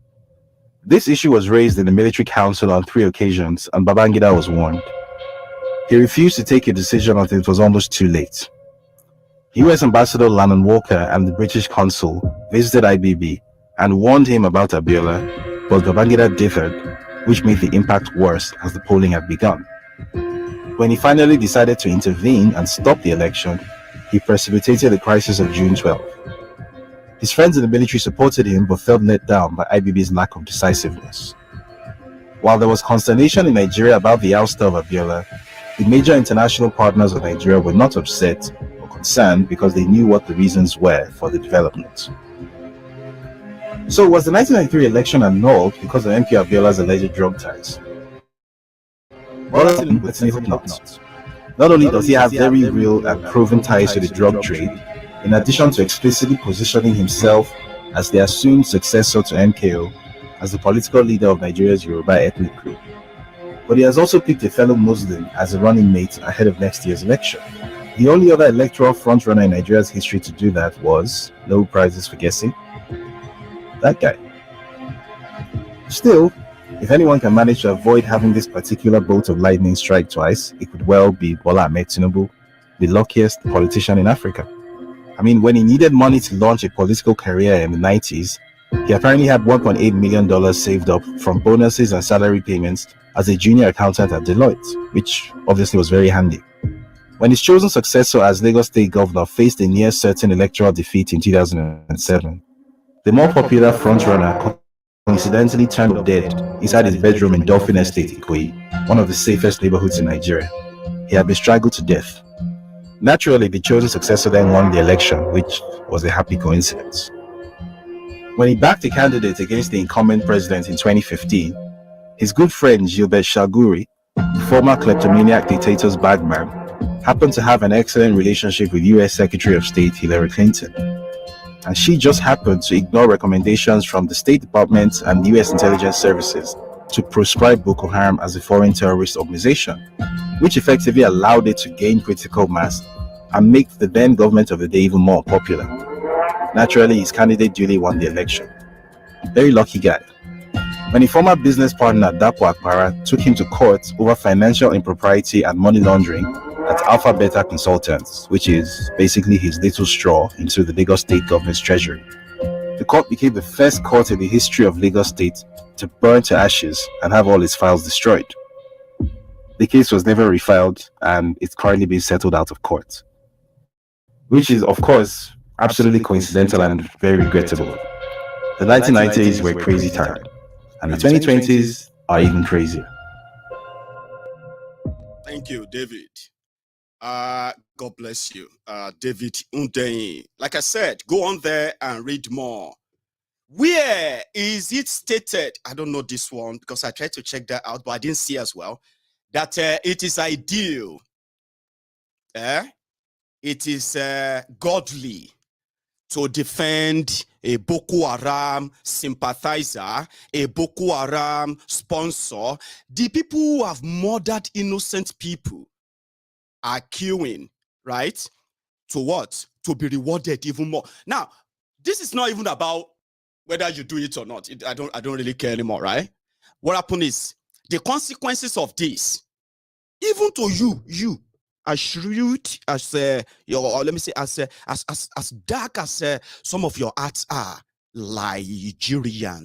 Speaker 3: This issue was raised in the military council on 3 occasions, and Babangida was warned. He refused to take a decision until it was almost too late. US Ambassador Lannon Walker and the British consul visited IBB and warned him about Abiola, but Babangida differed, which made the impact worse as the polling had begun. When he finally decided to intervene and stop the election, he precipitated the crisis of June 12. His friends in the military supported him but felt let down by IBB's lack of decisiveness. While there was consternation in Nigeria about the ouster of Abiola, the major international partners of Nigeria were not upset or concerned because they knew what the reasons were for the development. So was the 1993 election annulled because of MK Abiola's alleged drug ties? Bola Tinubu definitely not. Not only does he have very real and proven ties to the drug trade, in addition to explicitly positioning himself as the assumed successor to MKO as the political leader of Nigeria's Yoruba ethnic group, but he has also picked a fellow Muslim as a running mate ahead of next year's election. The only other electoral frontrunner in Nigeria's history to do that was, no prizes for guessing, that guy. Still, if anyone can manage to avoid having this particular bolt of lightning strike twice, it could well be Bola Tinubu, the luckiest politician in Africa. I mean, when he needed money to launch a political career in the 90s, he apparently had $1.8 million saved up from bonuses and salary payments as a junior accountant at Deloitte, which obviously was very handy. When his chosen successor as Lagos State Governor faced a near certain electoral defeat in 2007, the more popular frontrunner coincidentally turned up dead inside his bedroom in Dolphin Estate, Ikoyi, one of the safest neighborhoods in Nigeria. He had been strangled to death. Naturally, the chosen successor then won the election, which was a happy coincidence. When he backed a candidate against the incumbent president in 2015, his good friend Gilbert Chaguri, the former kleptomaniac dictator's bagman, happened to have an excellent relationship with US Secretary of State Hillary Clinton. And she just happened to ignore recommendations from the State Department and US intelligence services to proscribe Boko Haram as a foreign terrorist organization, which effectively allowed it to gain critical mass and make the then government of the day even more popular. Naturally, his candidate duly won the election. Very lucky guy. When a former business partner, Dapo Akpara, took him to court over financial impropriety and money laundering at Alpha Beta Consultants, which is basically his little straw into the Lagos State government's treasury, the court became the first court in the history of Lagos State to burn to ashes and have all its files destroyed. The case was never refiled and it's currently being settled out of court, which is, of course, absolutely coincidental and very regrettable. The 1990s were a crazy time, and the 2020s are even crazier.
Speaker 4: Thank you, David. God bless you, David Undein. Like I said, go on there and read more. Where is it stated? I don't know this one because I tried to check that out, but I didn't see as well that it is ideal. It is godly to defend a Boko Haram sympathizer, a Boko Haram sponsor. The people who have murdered innocent people are queuing, right? To what? To be rewarded even more. Now, this is not even about whether you do it or not. I don't really care anymore, right? What happened is the consequences of this, even to you, as shrewd as your, let me say, as dark as some of your acts are, Nigerians.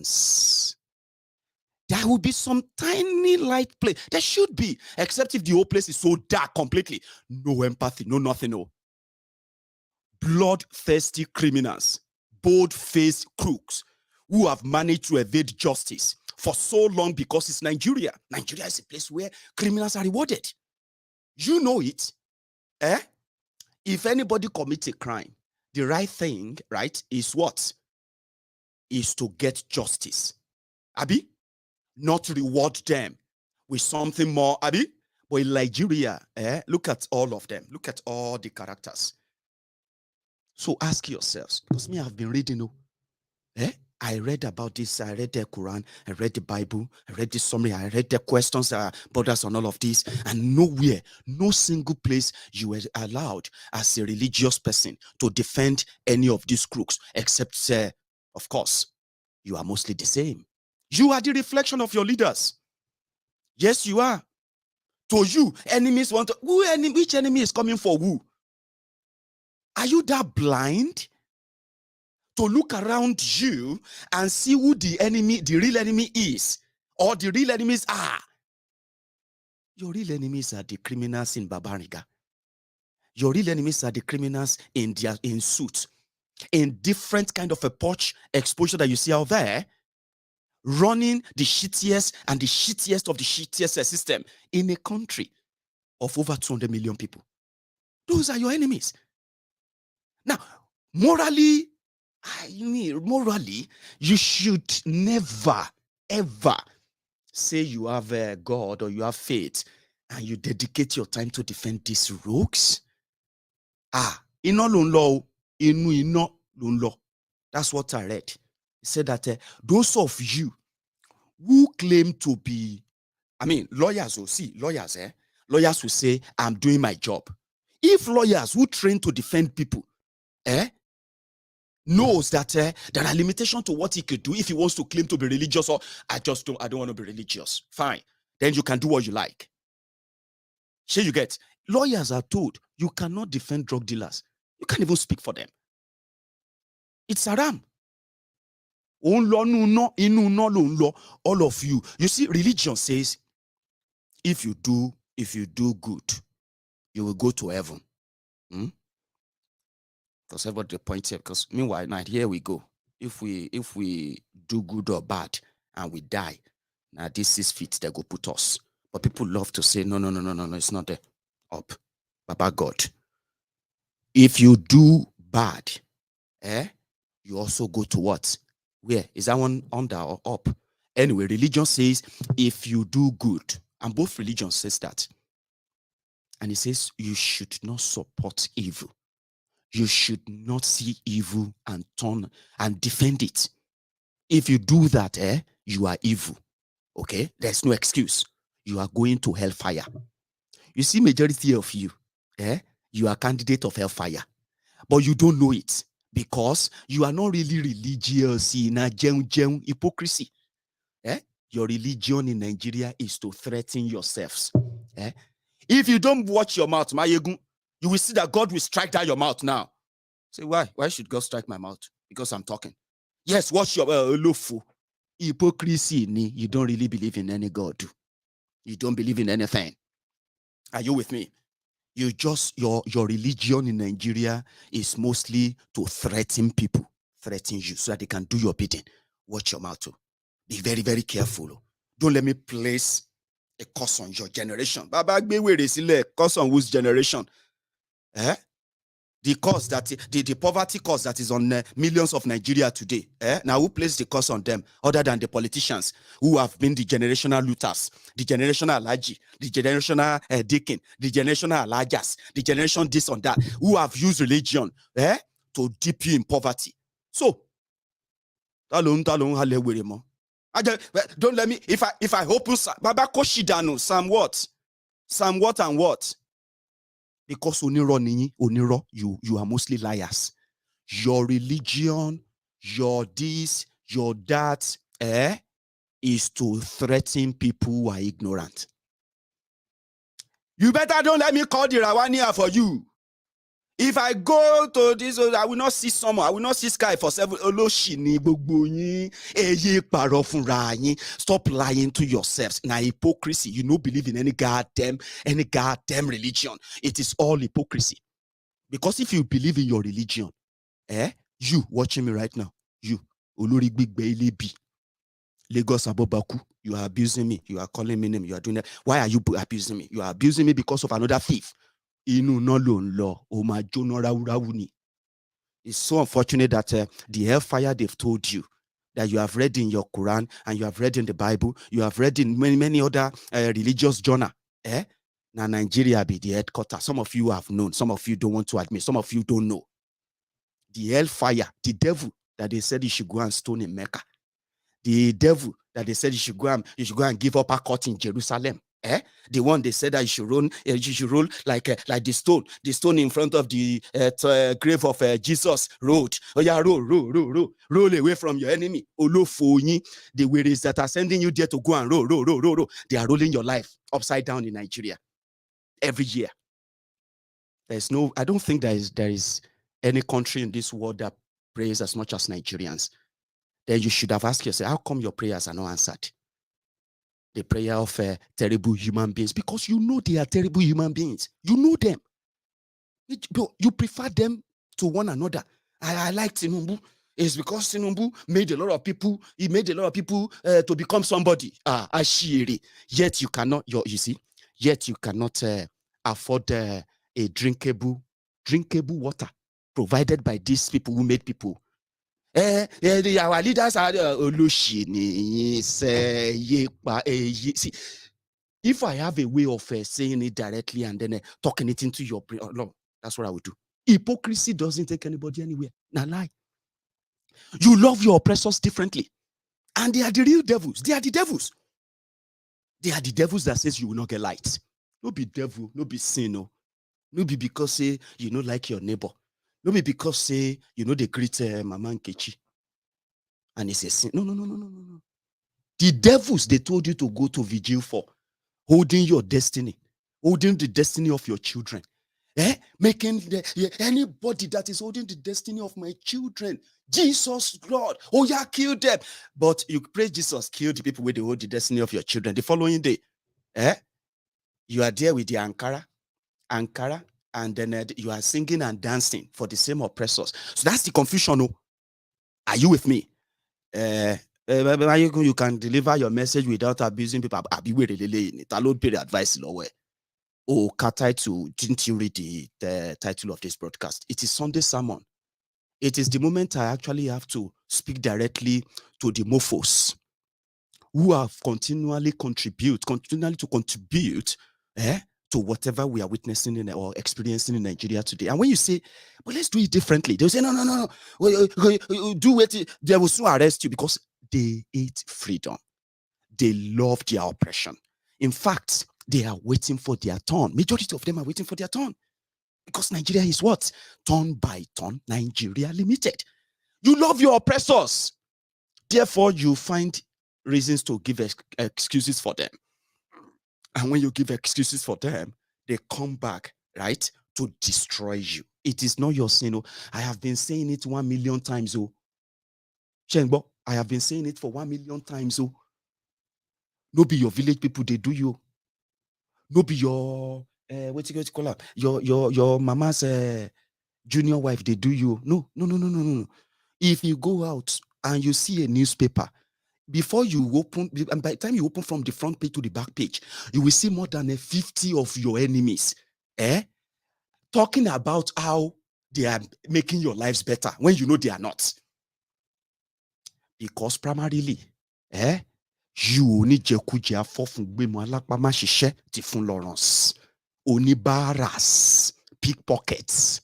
Speaker 4: There will be some tiny light play. There should be, except if the whole place is so dark completely. No empathy, no nothing, no. Bloodthirsty criminals, bold-faced crooks who have managed to evade justice for so long because it's Nigeria. Nigeria is a place where criminals are rewarded. You know it. If anybody commits a crime, the right thing, right, is what? Is to get justice. Abi? Not reward them with something more, Abi. But in Nigeria, look at all of them. Look at all the characters. So ask yourselves, because me, I've been reading, I read about this, I read the Quran, I read the Bible, I read the summary, I read the questions, borders on all of this, and nowhere, no single place you were allowed as a religious person to defend any of these crooks, except, of course, you are mostly the same. You are the reflection of your leaders. Yes, you are. To you, enemies want to, which enemy is coming for who? Are you that blind to look around you and see who the enemy, the real enemy is, or the real enemies are? Your real enemies are the criminals in Babariga. Your real enemies are the criminals in suits, in different kind of a porch exposure that you see out there, running the shittiest and the shittiest of the shittiest system in a country of over 200 million people. Those are your enemies. Now, morally, you should never, ever say you have God or you have faith and you dedicate your time to defend these rogues. That's what I read. It said that those of you who claim to be, lawyers will see, lawyers will say, I'm doing my job. If lawyers who train to defend people, knows that there are limitations to what he could do if he wants to claim to be religious, or I don't want to be religious. Fine. Then you can do what you like. Sure, you get. Lawyers are told you cannot defend drug dealers. You can't even speak for them. It's haram. All of you. You see, religion says if you do good, you will go to heaven. Because everybody the point here, because meanwhile, now here we go. If we do good or bad and we die, now this 6 feet they go put us. But people love to say, no, it's not there. Up. Baba God. If you do bad, you also go to what? Where? Is that one under or up? Anyway, religion says if you do good, and both religions says that. And he says, you should not support evil. You should not see evil and turn and defend it. If you do that, you are evil. Okay? There's no excuse. You are going to hellfire. You see, majority of you, you are candidate of hellfire. But you don't know it because you are not really religious in a hypocrisy. Your religion in Nigeria is to threaten yourselves. If you don't watch your mouth, Maiyegun, you will see that God will strike down your mouth now. Say, why? Why should God strike my mouth? Because I'm talking. Yes, watch your lofu. Hypocrisy, you don't really believe in any God. You don't believe in anything. Are you with me? You just, your religion in Nigeria is mostly to threaten people, threaten you so that they can do your bidding. Watch your mouth. Be very, very careful. Don't let me place a curse on your generation. Baba, curse on whose generation? The cause that the poverty cause that is on millions of Nigeria today. Now, who placed the curse on them other than the politicians who have been the generational looters, the generational alaji, the generational deacon, the generational alajas, the generation this and that, who have used religion to dip you in poverty? So, don't let me, if I open Baba Koshidano, Psalm what? Psalm what and what? Because oniro, you are mostly liars. Your religion, your this, your that, is to threaten people who are ignorant. You better don't let me call the Rawaniya for you. If I go to this, I will not see someone. I will not see sky for 7. Stop lying to yourselves. Now, hypocrisy. You don't believe in any goddamn religion. It is all hypocrisy. Because if you believe in your religion, you watching me right now, you, Olori Big Bailey B, Lagos Abobaku, you are abusing me. You are calling me name. You are doing that. Why are you abusing me? You are abusing me because of another thief. It's so unfortunate that the hellfire they've told you that you have read in your Quran and you have read in the Bible, you have read in many other religious journal. Now Nigeria be the headquarters. Some of you have known, some of you don't want to admit, some of you don't know. The hellfire, the devil that they said you should go and stone in Mecca, the devil that they said you should go and give up a court in Jerusalem. The one they said that you should roll like the stone in front of the grave of Jesus rolled. Oh yeah, roll away from your enemy. The ways that are sending you there to go and roll. They are rolling your life upside down in Nigeria every year. I don't think there is any country in this world that prays as much as Nigerians. Then you should have asked yourself, how come your prayers are not answered? The prayer of terrible human beings, because you know they are terrible human beings. You know them. You prefer them to one another. I like Tinubu. It's because Tinubu made a lot of people. He made a lot of people to become somebody. Ashiri. Yet you cannot. Yet you cannot afford a drinkable water provided by these people who made people. Our leaders are see, if I have a way of saying it directly and then talking it into your brain, no, that's what I would do. Hypocrisy doesn't take anybody anywhere. Now lie. You love your oppressors differently, and they are the real devils. They are the devils. They are the devils that says you will not get light. No be devil, no be sin, no be because say you don't like your neighbor. No be because say they greet Mama Nkechi and it's a sin. No. The devils they told you to go to vigil for, holding your destiny, holding the destiny of your children, making anybody that is holding the destiny of my children, Jesus Lord, oh yeah, kill them. But you pray Jesus kill the people where they hold the destiny of your children. The following day, you are there with the Ankara, and then you are singing and dancing for the same oppressors. So that's the confusion. No? Are you with me? You can deliver your message without abusing people. I'll be waiting. Advice. Oh, title. Didn't you read the title of this broadcast? It is Sunday sermon. It is the moment I actually have to speak directly to the mofos who have continually to contribute to to whatever we are witnessing in or experiencing in Nigeria today. And when you say, well, let's do it differently, they'll say, no. Do it. They will soon arrest you because they hate freedom. They love their oppression. In fact, they are waiting for their turn. Majority of them are waiting for their turn. Because Nigeria is what? Turn by turn, Nigeria Limited. You love your oppressors. Therefore, you find reasons to give excuses for them. And when you give excuses for them, they come back, right, to destroy you. It is not your sin. I have been saying it 1 million times. Shengbo, I have been saying it for 1 million times. No be your village people, they do you. No be your what you call up? Your mama's junior wife, they do you. No. If you go out and you see a newspaper, before you open, and by the time you open from the front page to the back page, you will see more than 50 of your enemies talking about how they are making your lives better when you know they are not. Because primarily, you only jekuja fofun gbemo alapama sise ti fun Lawrence. Onibaras, pickpockets,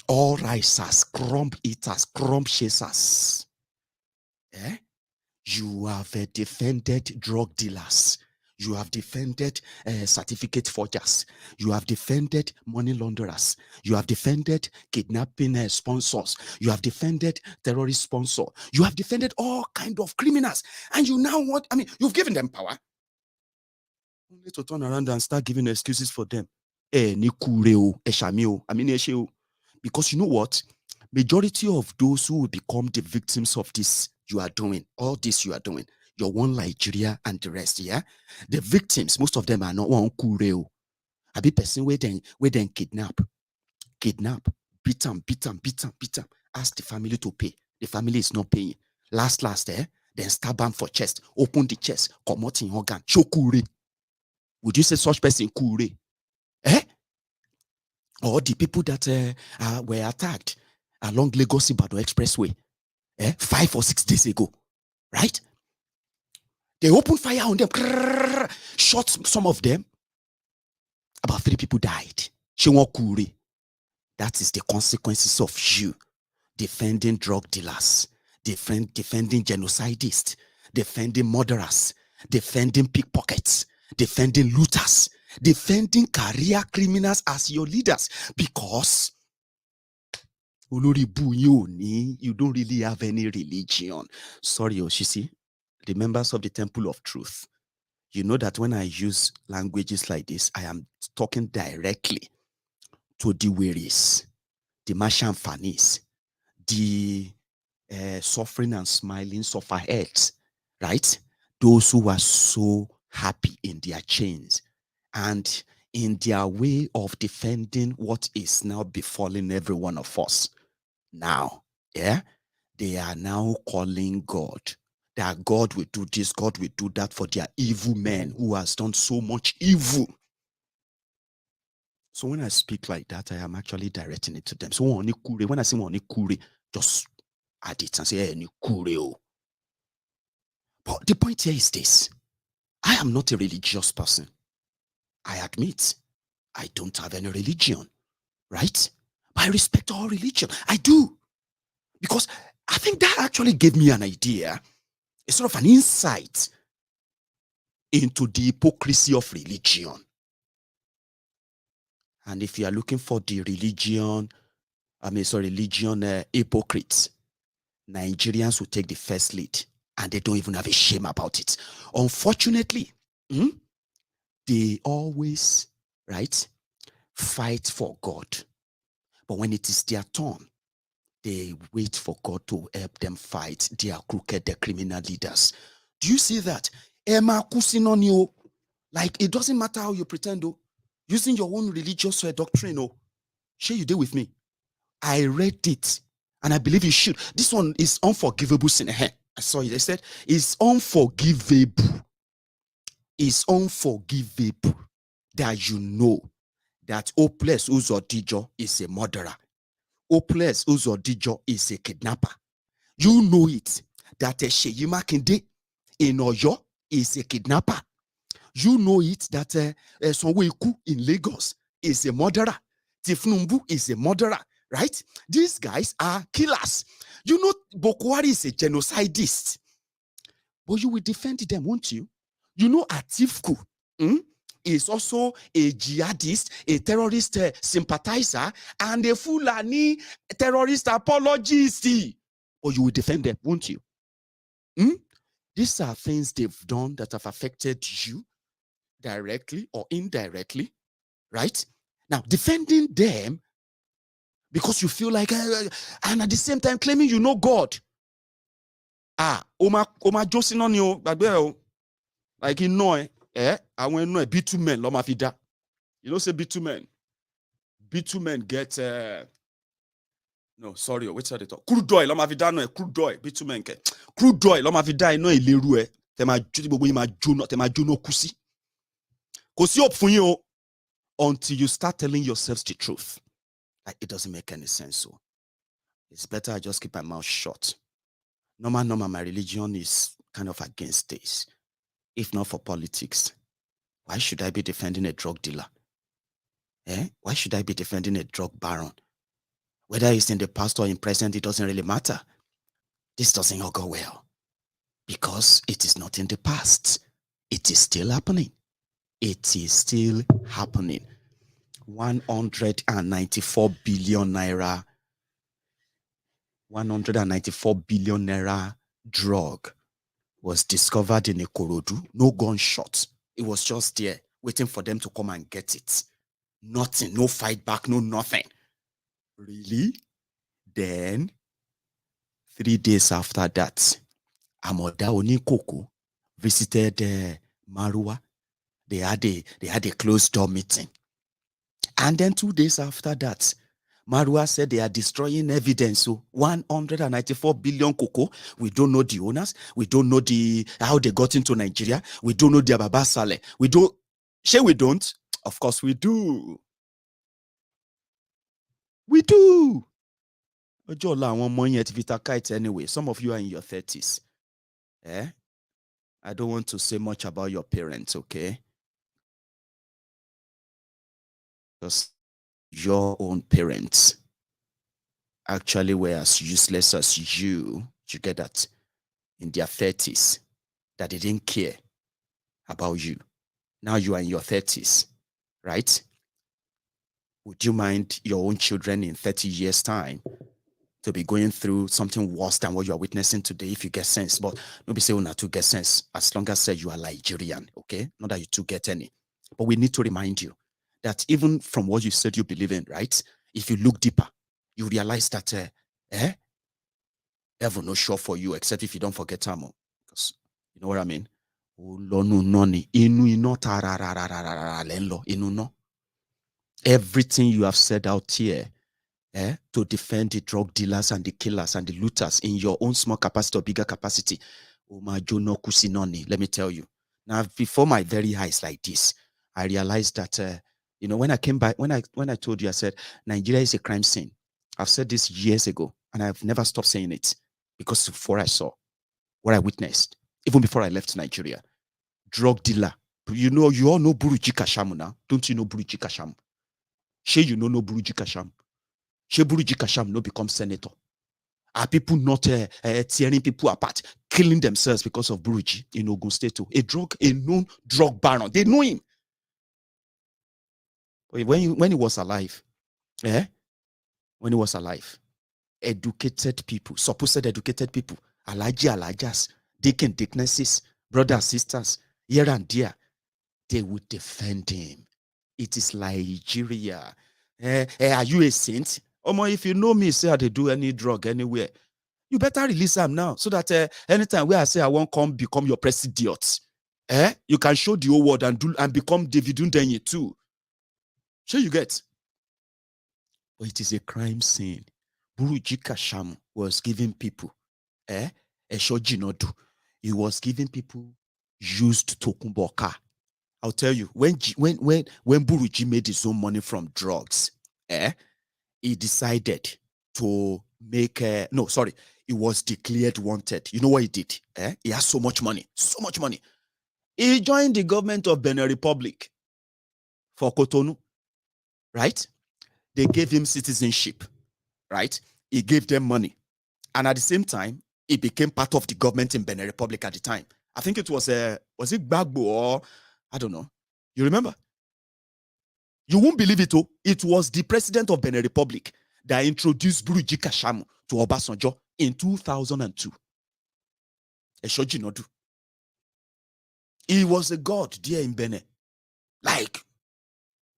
Speaker 4: all risers, crumb eaters, crumb chasers. You have defended drug dealers. You have defended certificate forgers. You have defended money launderers. You have defended kidnapping sponsors. You have defended terrorist sponsors. You have defended all kinds of criminals. And you now want, you've given them power. Only to turn around and start giving excuses for them. Because you know what? Majority of those who will become the victims of this you are doing, all this you are doing, your one Nigeria and the rest, yeah? The victims, most of them are not one kureo. A bit person where then kidnap, beat them, ask the family to pay. The family is not paying. Last, then stab them for chest, open the chest, come out in organ, chokure. Would you say such person kure? Or the people that were attacked along Lagos-Ibadan Expressway 5 or 6 days ago, right? They opened fire on them, shot some of them. About 3 people died. That is the consequences of you defending drug dealers, defending genocidists, defending murderers, defending pickpockets, defending looters, defending career criminals as your leaders, because you don't really have any religion. Sorry, Oshisi, the members of the Temple of Truth, you know that when I use languages like this, I am talking directly to the wearies, the Mashamfanis, the suffering and smiling sufferheads, right? Those who are so happy in their chains and in their way of defending what is now befalling every one of us. Now, they are now calling God, that God will do this, God will do that for their evil men who has done so much evil. So when I speak like that, I am actually directing it to them. So when I say kure, just add it and say kure. But the point here is this: I am not a religious person. I admit I don't have any religion, right? But I respect all religion. I do. Because I think that actually gave me an idea, a sort of an insight into the hypocrisy of religion. And if you are looking for the religion hypocrites, Nigerians will take the first lead, and they don't even have a shame about it. Unfortunately, they always, right, fight for God. But when it is their turn, they wait for God to help them fight their crooked, their criminal leaders. Do you see that? Like, it doesn't matter how you pretend, using your own religious doctrine, share you did with me. I read it, and I believe you should. This one is unforgivable sin. I saw it. They said it's unforgivable. It's unforgivable that you know that Hopeless Uzodijo is a murderer. Hopeless Uzodijo is a kidnapper. You know it, that Sheyi Makinde in Oyo is a kidnapper. You know it that Sonwoiku in Lagos is a murderer. Tifnumbu is a murderer, right? These guys are killers. You know Boko Haram is a genocidist. But you will defend them, won't you? You know Atifku is also a jihadist, a terrorist sympathizer, and a Fulani terrorist apologist. But you will defend them, won't you? These are things they've done that have affected you directly or indirectly, right? Now, defending them because you feel like, and at the same time claiming you know God. Oma Josin on you, like you know, I want to know bitumen, loma fida. You know, say bitumen. Bitumen get, no, sorry, which are they talk? Crude oil, loma fida, no, crude oil, bitumen get. Crude oil, loma fida, no, ileru, tema juno kusi. Kusi up for you until you start telling yourselves the truth. Like, it doesn't make any sense, so it's better I just keep my mouth shut. Normal, my religion is kind of against this. If not for politics, why should I be defending a drug dealer? Why should I be defending a drug baron? Whether it's in the past or in present, it doesn't really matter. This doesn't all go well because it is not in the past. It is still happening. It is still happening. 194 billion naira. 194 billion naira drug was discovered in Ikorodu. No gunshot. It was just there waiting for them to come and get it. Nothing, no fight back, no nothing. Really? Then 3 days after that, Amoda Onikoko visited Marua. They had a closed door meeting. And then 2 days after that, Marua said they are destroying evidence. So 194 billion cocoa. We don't know the owners. We don't know how they got into Nigeria. We don't know their Baba Saleh. We don't. Sure, we don't. Of course, we do. We do. Anyway, some of you are in your 30s. I don't want to say much about your parents, okay? Because your own parents actually were as useless as you get that, in their 30s, that they didn't care about you. Now you are in your 30s, right? Would you mind your own children in 30 years' time to be going through something worse than what you are witnessing today if you get sense? But nobody say not to get sense as long as you are Nigerian, okay? Not that you two get any. But we need to remind you that even from what you said you believe in, right? If you look deeper, you realize that heaven no sure for you, except if you don't forget Tamo. Because you know what I mean? Everything you have said out here to defend the drug dealers and the killers and the looters in your own small capacity or bigger capacity, let me tell you. Now, before my very eyes like this, I realized that when I came back, when I told you, I said Nigeria is a crime scene. I've said this years ago, and I've never stopped saying it because before I saw what I witnessed, even before I left Nigeria, drug dealer. You all know Buruji Kashamu now. Don't you know Buruji Kashamu? She, you know Buruji Kashamu. She Buruji Kashamu no become senator. Are people not tearing people apart, killing themselves because of Buruji in Ogun State? A known drug baron. They know him. When he was alive, when he was alive, educated people, supposed educated people, alajas, deacon, deaconesses, brothers, sisters, here and there, they would defend him. It is Nigeria. Are you a saint? If you know me, say they do any drug anywhere, you better release them now so that anytime where I say I won't become your president, you can show the whole world and become David Undenye too. Sure you get. But it is a crime scene. Buruji Kashamu was giving people, he was giving people used tokumboka. I'll tell you, when Buruji made his own money from drugs, he decided to make he was declared wanted. You know what he did? He has so much money. He joined the government of Benin Republic for Cotonou, right? They gave him citizenship, right? He gave them money. And at the same time, he became part of the government in Benin Republic at the time. I think it was it Gbagbo or, I don't know. You remember? You won't believe it, oh. It was the president of Benin Republic that introduced Buruji Kashamu to Obasanjo in 2002. Eshojinodu. He was a god there in Benin. Like,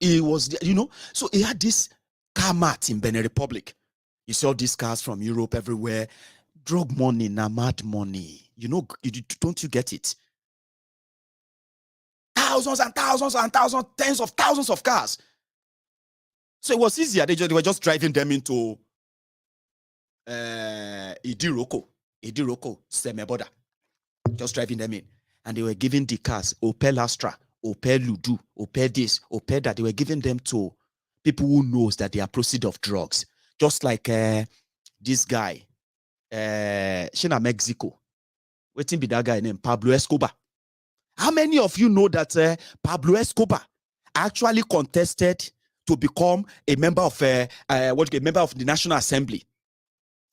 Speaker 4: he was, you know, so he had this car mat in Benin Republic. You saw these cars from Europe everywhere. Drug money, mad money. You know, don't you get it? Thousands and thousands and thousands, tens of thousands of cars. So it was easier. They were just driving them into Idiroko, Semeboda. Just driving them in. And they were giving the cars, Opel Astra, Opel Ludu, Opel this, Opel that. They were giving them to people who knows that they are proceeds of drugs. Just like this guy, Shina Mexico. Waiting be that guy named Pablo Escobar. How many of you know that Pablo Escobar actually contested to become a member of a member of the National Assembly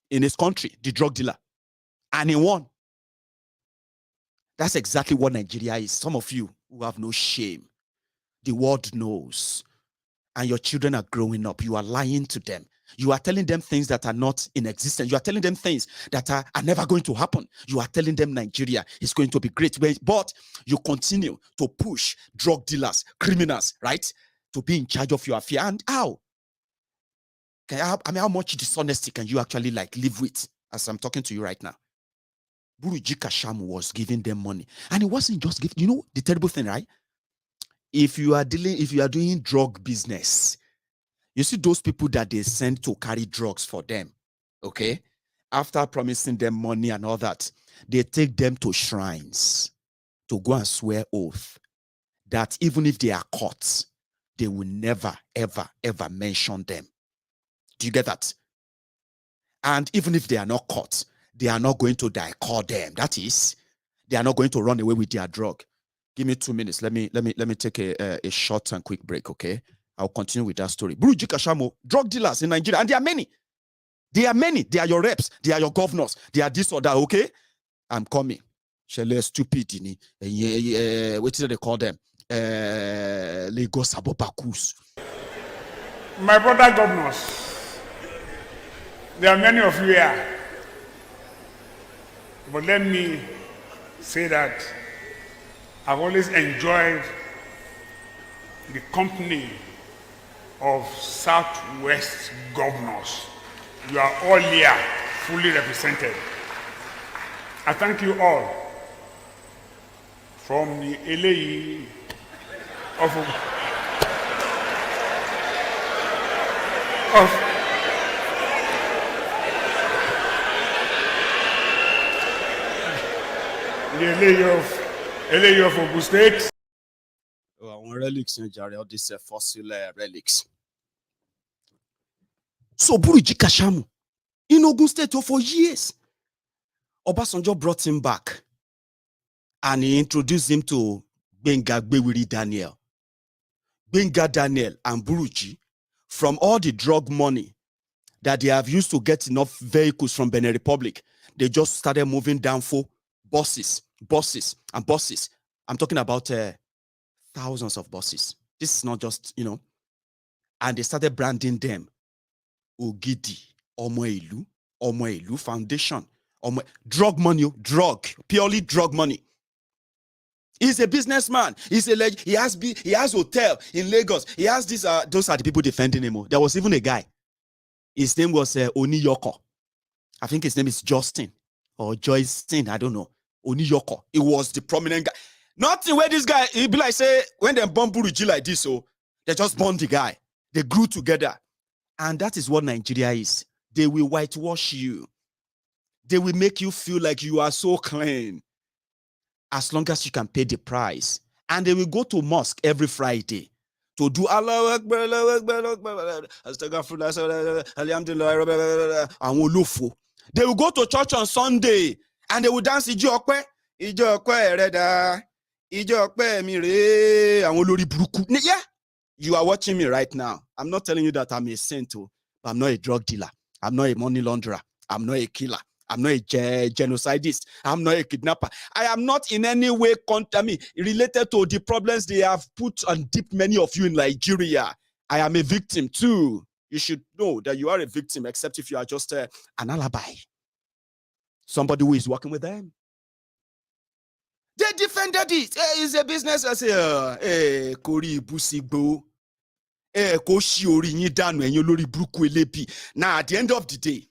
Speaker 4: in his country, the drug dealer, and he won? That's exactly what Nigeria is. Some of you who have no shame, the world knows, and your children are growing up. You are lying to them. You are telling them things that are not in existence. You are telling them things that are never going to happen. You are telling them Nigeria is going to be great. But you continue to push drug dealers, criminals, right, to be in charge of your affair. And how? How much dishonesty can you actually live with as I'm talking to you right now? Buruji Kashamu was giving them money. And it wasn't just giving. You know the terrible thing, right? If you are doing drug business, you see those people that they send to carry drugs for them, okay? After promising them money and all that, they take them to shrines to go and swear oath that even if they are caught, they will never, ever, ever mention them. Do you get that? And even if they are not caught, they are not going to call them. That is, they are not going to run away with their drug. Give me 2 minutes. Let me take a short and quick break, okay? I'll continue with that story. Buruji Kashamu, drug dealers in Nigeria, and there are many. They are many. They are your reps. They are your governors. They are this or that, okay? I'm coming. Shele stupid. What do they call them? Lagos Abopakus.
Speaker 1: My brother governors, there are many of you here. But let me say that I've always enjoyed the company of Southwest governors. You are all here, fully represented. I thank you all. From the LA of the LA of Ogun State.
Speaker 4: Relics in Jare, all these fossil relics. So Buruji Kashamu in Ogun State for years. Obasanjo brought him back and he introduced him to Gbenga Gbewiri Daniel. Gbenga Daniel and Buruji, from all the drug money that they have used to get enough vehicles from Benin Republic, they just started moving down for buses. I'm talking about thousands of buses. This is not just, and they started branding them Ogidi, Omo Elu Foundation, drug money, purely drug money. He's a businessman. He has hotel in Lagos. He has this. Those are the people defending him. There was even a guy. His name was Oni Yoko. I think his name is Justin or Joycein. I don't know. Oni Yoko. He was the prominent guy. Nothing where this guy, he be like, say, when they bomb Buruji like this, so they just bomb the guy. They grew together. And that is what Nigeria is. They will whitewash you. They will make you feel like you are so clean as long as you can pay the price. And they will go to mosque every Friday to do Allah Akbar, Allah Akbar, Allah Akbar, Alhamdulillah, and Wolofo. They will go to church on Sunday and they will dance Ijokwe, Ijokwe Reda, Yeah, you are watching me right now. I'm not telling you that I'm a saint, but I'm not a drug dealer. I'm not a money launderer. I'm not a killer. I'm not a genocidist. I'm not a kidnapper. I am not in any way related to the problems they have put and dipped many of you in Nigeria. I am a victim too. You should know that you are a victim, except if you are just an alibi. Somebody who is working with them. They defended it. It's a business. I say, Kori Busigbo. Koshi ori yin danu eyin olori buruku elebi. Now, at the end of the day,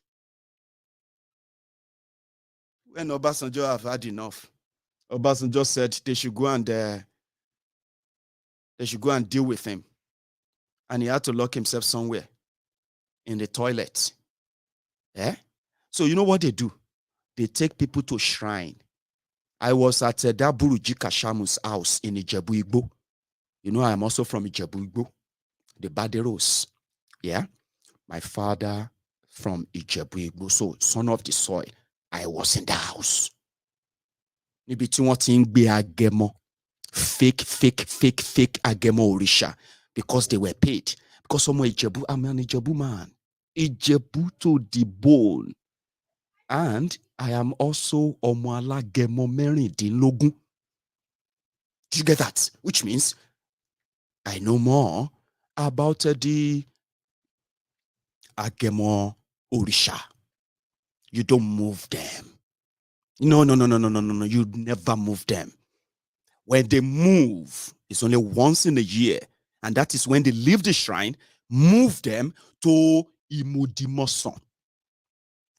Speaker 4: when Obasanjo have had enough, Obasanjo said they should go and deal with him. And he had to lock himself somewhere in the toilet. Yeah? So you know what they do? They take people to shrine. I was at Daburuji Kashamu's house in Ijebu Igbo. You know, I am also from Ijebu Igbo, the Baderos. Yeah? My father from Ijebu Igbo, so son of the soil. I was in the house. Níbi tí wọ́n ti ń gbé agẹmọ, fake agẹmọ òrìṣà, because they were paid. Because I'm an Ijebu man. Ijebu to the bone. And I am also ọmọ alágẹmọ mẹ́rìndínlógún. Do you get that? Which means I know more about the agẹmọ òrìṣà. You don't move them. No. You never move them. When they move, it's only once in a year. And that is when they leave the shrine, move them to Imodimoson.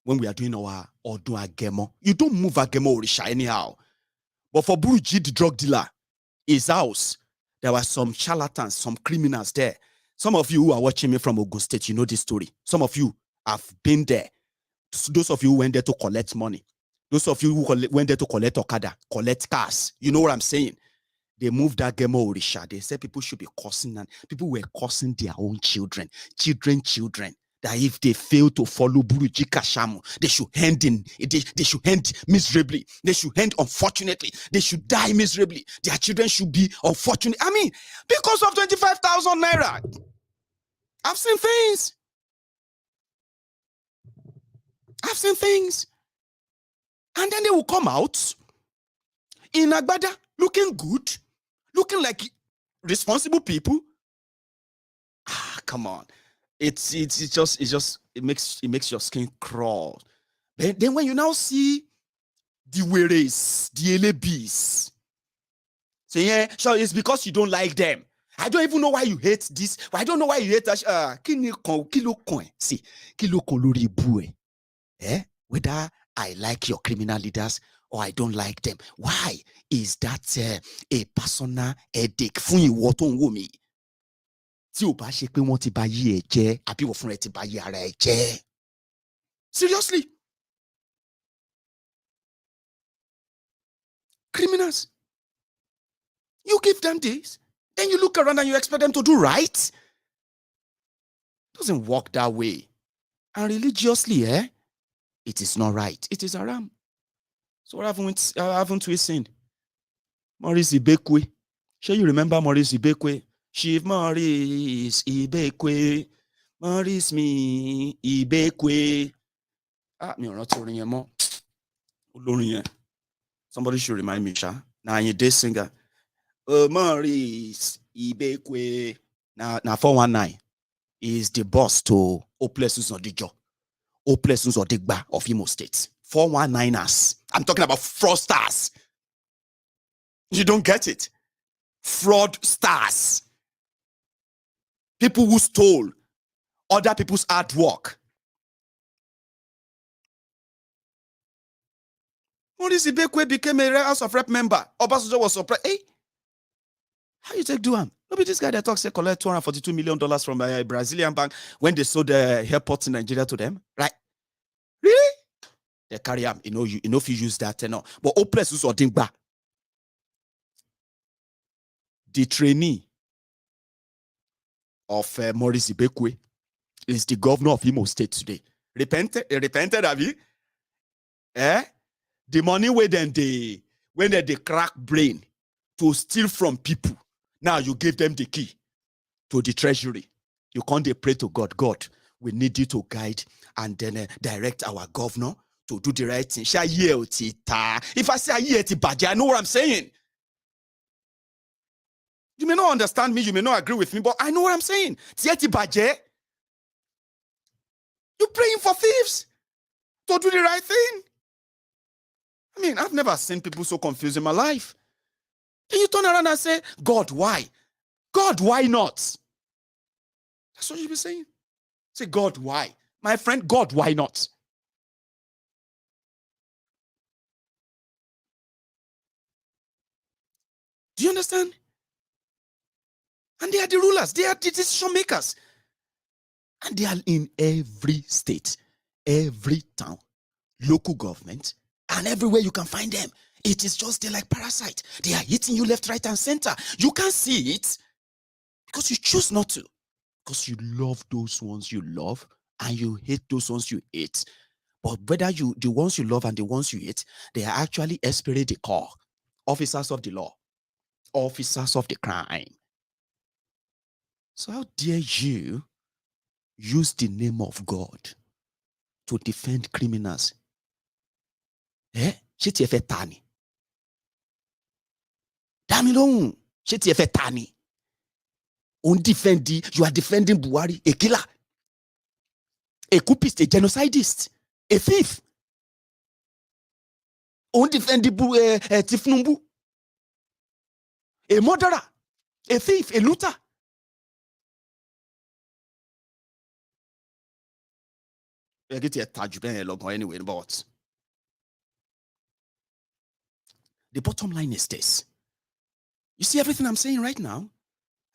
Speaker 4: When we are doing our Odun Agemo. You don't move Agemo Orisha anyhow. But for Buruji, the drug dealer, his house, there were some charlatans, some criminals there. Some of you who are watching me from Ogun State, you know this story. Some of you have been there. Those of you who went there to collect money. Those of you who went there to collect Okada, collect cars. You know what I'm saying? They moved that Gemo Orisha. They said people should be cursing, and people were cursing their own children. That if they fail to follow Buruji Kashamu, they should end miserably. They should end unfortunately. They should die miserably. Their children should be unfortunate. I mean, because of 25,000 naira. I've seen things. And then they will come out in Agbada looking good, looking like responsible people. Come on. It makes your skin crawl. Then when you now see the Weres, the LABs, so yeah, sure, it's because you don't like them. I don't even know why you hate this. I don't know why you hate that. Whether I like your criminal leaders or I don't like them. Why is that a personal headache? Fún ìwọ tó ń wò mí. Tí ò bá ṣe pé wọ́n ti bà yí ẹ jẹ́, àbí wọ́n fúnra ẹ ti bà yí ara ẹ jẹ́. Seriously. Criminals. You give them this, then you look around and you expect them to do right. It doesn't work that way. And religiously, it is not right. It is haram. So what haven't we seen? Maurice Ibekwe. Sure, you remember Maurice Ibekwe? Chief Maurice Ibekwe. Maurice me Ibekwe. Me or not anymore. Somebody should remind me, Sha. Now you day singer. Maurice Ibekwe. Now 419 is the boss to Hopeless Odijo. Hopeless Odigba of Imo State. 419ers. I'm talking about fraudsters. You don't get it. Fraudsters. People who stole other people's artwork. Maurice Ibekwe became a House of Rep member. Obasanjo was surprised. Hey, how you take do him? Maybe this guy that talks, they collect $242 million from a Brazilian bank when they sold the airports in Nigeria to them, right? Really? They carry him. You know if you use that, no. But hopeless is something bad. The trainee of Maurice Ibekwe is the governor of Imo State today. Repented, have you? The money when they crack brain to steal from people. Now you give them the key to the treasury. You can't pray to God. God, we need you to guide and then direct our governor to do the right thing. If I say I know what I'm saying. You may not understand me, you may not agree with me, but I know what I'm saying. You're praying for thieves to do the right thing. I mean, I've never seen people so confused in my life. Can you turn around and say, God, why? God, why not? That's what you'll be saying. Say, God, why? My friend, God, why not? Do you understand? And they are the rulers. They are the decision makers. And they are in every state, every town, local government, and everywhere you can find them. It is just they're like parasite. They are hitting you left, right, and center. You can't see it because you choose not to. Because you love those ones you love and you hate those ones you hate. But whether the ones you love and the ones you hate, they are actually esprit de corps, officers of the law, officers of the crime. So how dare you use the name of God to defend criminals? Eh? Ṣé tí ẹ fẹ́ ta ni? Dá mi lóhùn. Ṣé tí ẹ fẹ́ ta ni? You are defending Buhari, a killer, a coupist, a genocidist, a thief. Defending Tinubu, a murderer, a thief, a looter. Anyway, but the bottom line is this. You see everything I'm saying right now?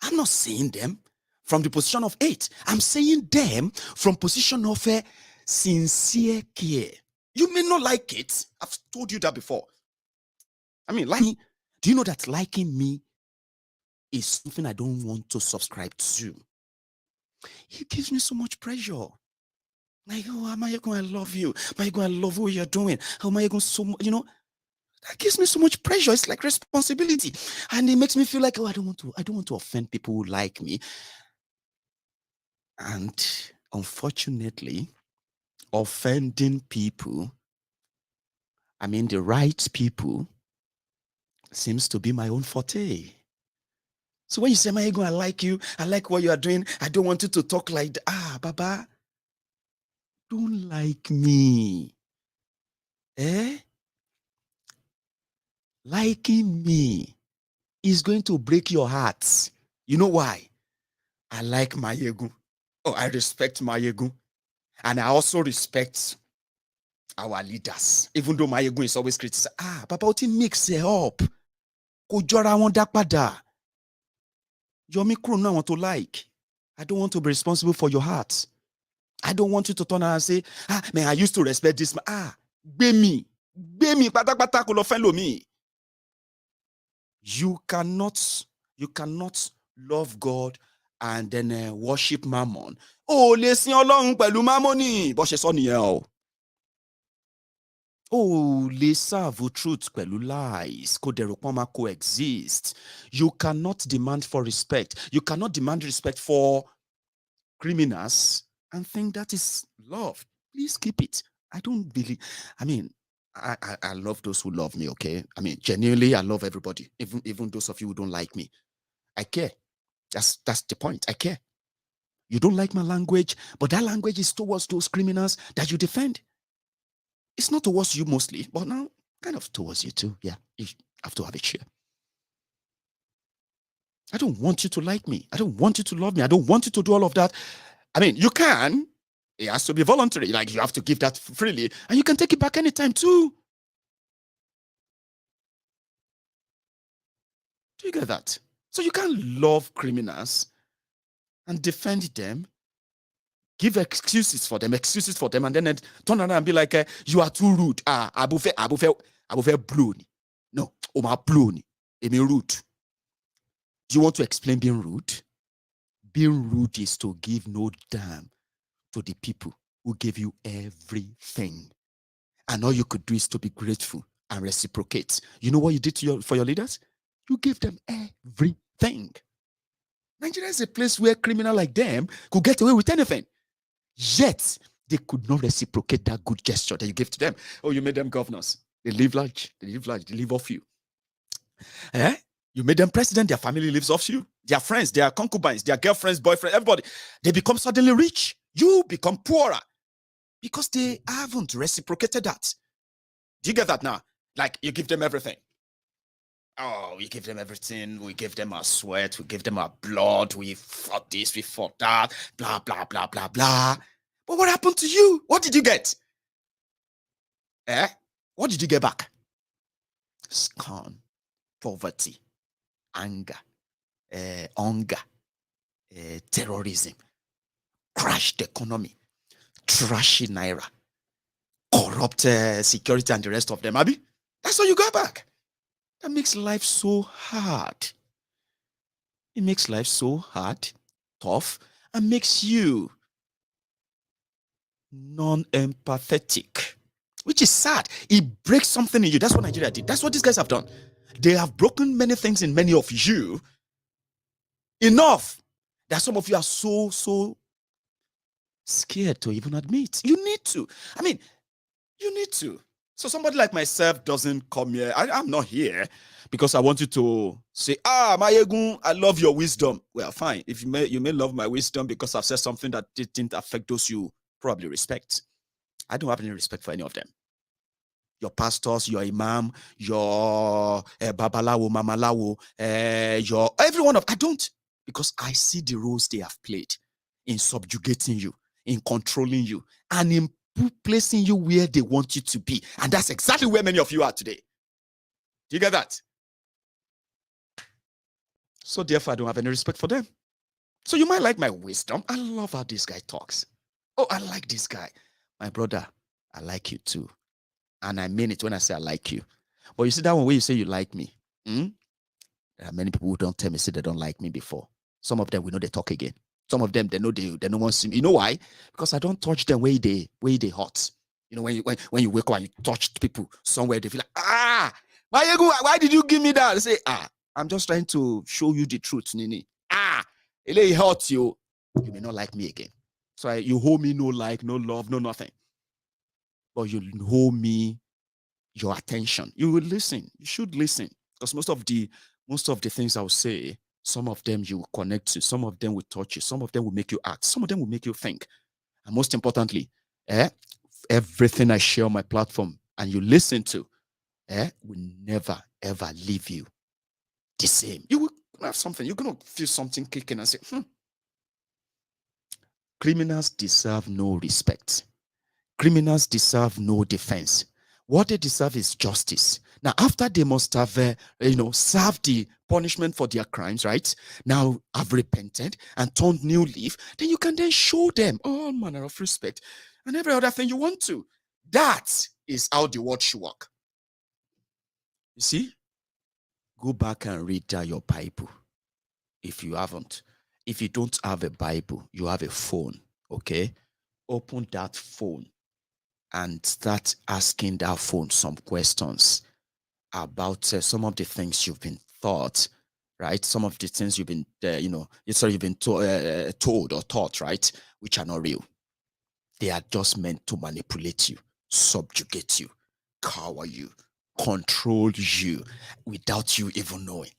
Speaker 4: I'm not saying them from the position of hate. I'm saying them from position of a sincere care. You may not like it. I've told you that before. I mean, like, do you know that liking me is something I don't want to subscribe to? It gives me so much pressure. Like, oh, Maiyegun, I love you. Maiyegun, I love what you're doing. Oh, Maiyegun, so much, you know, that gives me so much pressure. It's like responsibility. And it makes me feel like, oh, I don't want to offend people who like me. And unfortunately, offending people, I mean the right people, seems to be my own forte. So when you say, Maiyegun, I like you, I like what you are doing, I don't want you to talk like that. Ah, Baba, don't like me. Eh? Liking me is going to break your heart. You know why? I like Maiyegun. Oh, I respect Maiyegun. And I also respect our leaders. Even though Maiyegun is always criticized. Ah, Papa Oti mix it up. Kò jọra wọn dá padà. Yomi Kuro no I want to like. I don't want to be responsible for your heart. I don't want you to turn around and say, ah, man, I used to respect this man. Ah, gbé mi, pátápátá kò lọ fẹ́ lómi. You cannot love God and then worship Mammon. Oh, lè sin Ọlọ́run pẹ̀lú Mammon. Bó ṣe sọ nìyẹn o. Oh, lè serve truth pẹ̀lú lies. Kò dẹ̀ rò pọ́n máa coexist. You cannot demand for respect. You cannot demand respect for criminals and think that is love. Please keep it. I don't believe. I mean, I love those who love me, okay? I mean, genuinely, I love everybody, even those of you who don't like me. I care. That's the point. I care. You don't like my language, but that language is towards those criminals that you defend. It's not towards you mostly, but now kind of towards you too. Yeah, you have to have a share. I don't want you to like me. I don't want you to love me. I don't want you to do all of that. I mean, you can. It has to be voluntary. Like, you have to give that freely. And you can take it back anytime too. Do you get that? So you can't love criminals and defend them, give excuses for them, and then turn around and be like, you are too rude. Ah, abufe bloni. No, oma bloni. Emi rude. Do you want to explain being rude? Being rude is to give no damn to the people who gave you everything. And all you could do is to be grateful and reciprocate. You know what you did for your leaders? You give them everything. Nigeria is a place where criminals like them could get away with anything. Yet, they could not reciprocate that good gesture that you gave to them. Oh, you made them governors. They live large. They live off you. You made them president. Their family lives off you. Their friends, their concubines, their girlfriends, boyfriends, everybody. They become suddenly rich. You become poorer because they haven't reciprocated that. Do you get that now? Like, you give them everything. Oh, we give them everything. We give them our sweat. We give them our blood. We fought this. We fought that. Blah, blah, blah, blah, blah. But what happened to you? What did you get? What did you get back? Scorn, poverty, anger, hunger, terrorism, crashed economy, trashy naira, corrupt security, and the rest of them. Abi, that's what you got back. That makes life so hard. It makes life so hard, tough, and makes you non-empathetic, which is sad. It breaks something in you. That's what Nigeria did. That's what these guys have done. They have broken many things in many of you. Enough that some of you are so scared to even admit. You need to. I mean, you need to. So somebody like myself doesn't come here. I'm not here because I want you to say, Maiyegun, I love your wisdom. Well, fine. If you may love my wisdom because I've said something that didn't affect those you probably respect. I don't have any respect for any of them. Your pastors, your imam, your babalawo, mamalawo, your every one of I don't, because I see the roles they have played in subjugating you, in controlling you, and in placing you where they want you to be. And that's exactly where many of you are today. Do you get that? So therefore, I don't have any respect for them. So you might like my wisdom. I love how this guy talks. Oh, I like this guy. My brother, I like you too. And I mean it when I say I like you. But you see that one where you say you like me. There are many people who don't tell me, say they don't like me before. Some of them, we know they talk again. Some of them, they know they don't want to see me. You know why? Because I don't touch them where they hot. You know, when you wake up and you touch people somewhere, they feel like, why did you give me that? They say, I'm just trying to show you the truth, Nini. It hurts you. You may not like me again. So you hold me no like, no love, no nothing. But you hold me your attention. You will listen. You should listen. Because most of the things I will say, some of them you will connect to, some of them will touch you, some of them will make you act, some of them will make you think. And most importantly, everything I share on my platform and you listen to will never, ever leave you the same. You will have something. You're going to feel something kicking and say, Criminals deserve no respect. Criminals deserve no defense. What they deserve is justice. Now, after they must have, served the punishment for their crimes, right? Now have repented and turned new leaf, then you can then show them all manner of respect and every other thing you want to. That is how the world should work. You see? Go back and read your Bible. If you haven't. If you don't have a Bible, you have a phone, okay? Open that phone and start asking that phone some questions about some of the things you've been taught, right? Some of the things you've been, you've been told or taught, right? Which are not real. They are just meant to manipulate you, subjugate you, cower you, control you without you even knowing.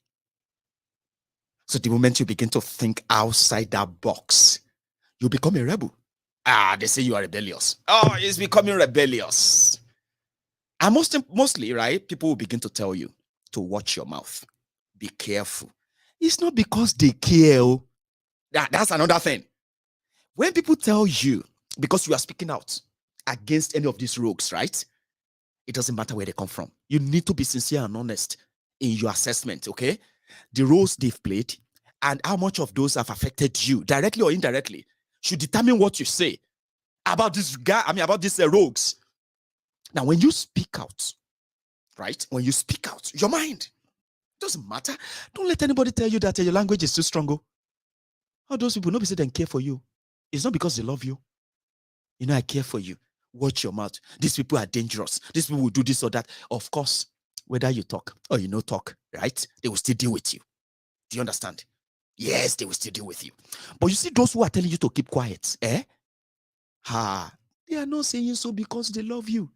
Speaker 4: So the moment you begin to think outside that box, you become a rebel. They say you are rebellious. Oh, it's becoming rebellious. And mostly, right, people will begin to tell you to watch your mouth. Be careful. It's not because they care. That's another thing. When people tell you, because you are speaking out against any of these rogues, right? It doesn't matter where they come from. You need to be sincere and honest in your assessment, okay? The roles they've played and how much of those have affected you, directly or indirectly, should determine what you say about this guy, about these rogues. Now, when you speak out, right? When you speak out, your mind, it doesn't matter. Don't let anybody tell you that your language is too strong. How those people, nobody say they care for you. It's not because they love you. You know, I care for you. Watch your mouth. These people are dangerous. These people will do this or that. Of course, whether you talk or you no talk, right? They will still deal with you. Do you understand? Yes, they will still deal with you. But you see, those who are telling you to keep quiet, they are not saying so because they love you.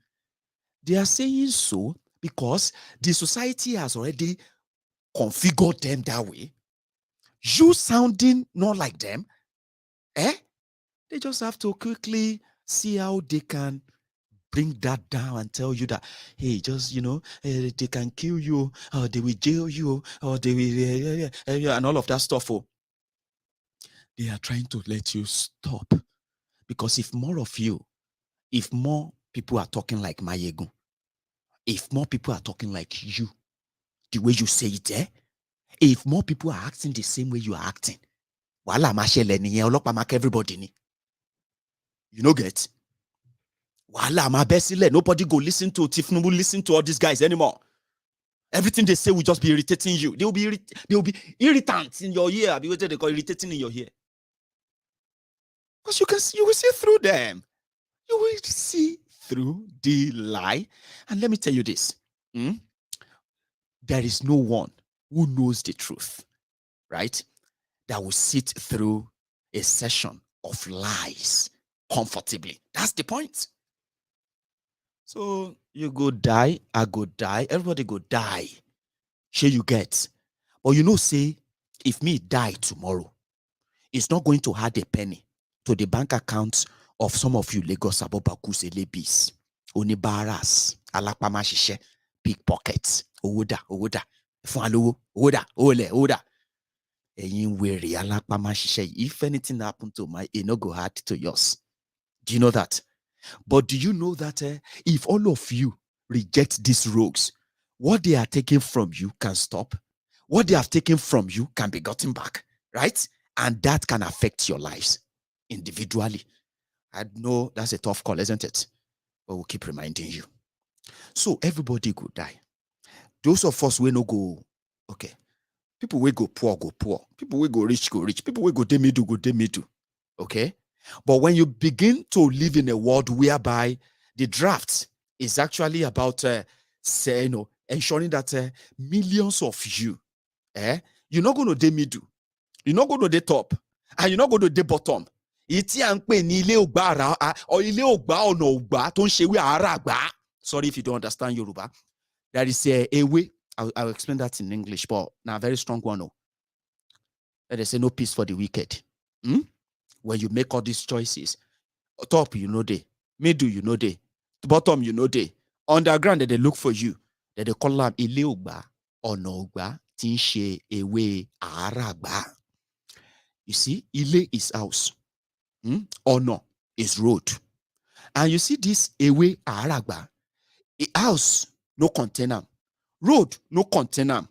Speaker 4: They are saying so because the society has already configured them that way. You sounding not like them, they just have to quickly see how they can bring that down and tell you that, hey, just, they can kill you, or they will jail you, or they will, and all of that stuff. Oh. They are trying to let you stop. Because if more people are talking like Maiyegun, if more people are talking like you, the way you say it, if more people are acting the same way you are acting, everybody ni. You know, get? Nobody go listen to Tinubu, listen to all these guys anymore. Everything they say will just be irritating you. They will be irritant in your ear. What they call irritating in your ear. Because you will see through them. You will see through the lie. And let me tell you this. There is no one who knows the truth, right? That will sit through a session of lies comfortably. That's the point. So you go die, I go die, everybody go die. Sure you get. But say, if me die tomorrow, it's not going to add a penny to the bank accounts of some of you Lagos Abobaku Celebis, Onibaras, Alakpamashishe, pickpockets, Owoda, Fualowo, Oda. If anything happened to my, it no go hard to yours. Do you know that? But do you know that if all of you reject these rogues, what they are taking from you can stop. What they have taken from you can be gotten back, right? And that can affect your lives individually. I know that's a tough call, isn't it? But we'll keep reminding you. So everybody could die. Those of us will no go, okay. People will go poor, go poor. People will go rich, go rich. People will go de middle, go de middle. Okay? But when you begin to live in a world whereby the draft is actually about ensuring that millions of you, you're not going to the middle, you're not going to the top, and you're not going to the bottom. Sorry if you don't understand Yoruba. There is a way, I'll explain that in English, but now a very strong one. No. They say no peace for the wicked. When you make all these choices, top, they, middle, they, bottom, they, underground, they look for you. They call them Ileogba or Nogba, Tinshe, Ewe, Aragba. You see, Ile is house. Ono is road. And you see this Ewe, Aragba, a house, no container. Road, no container.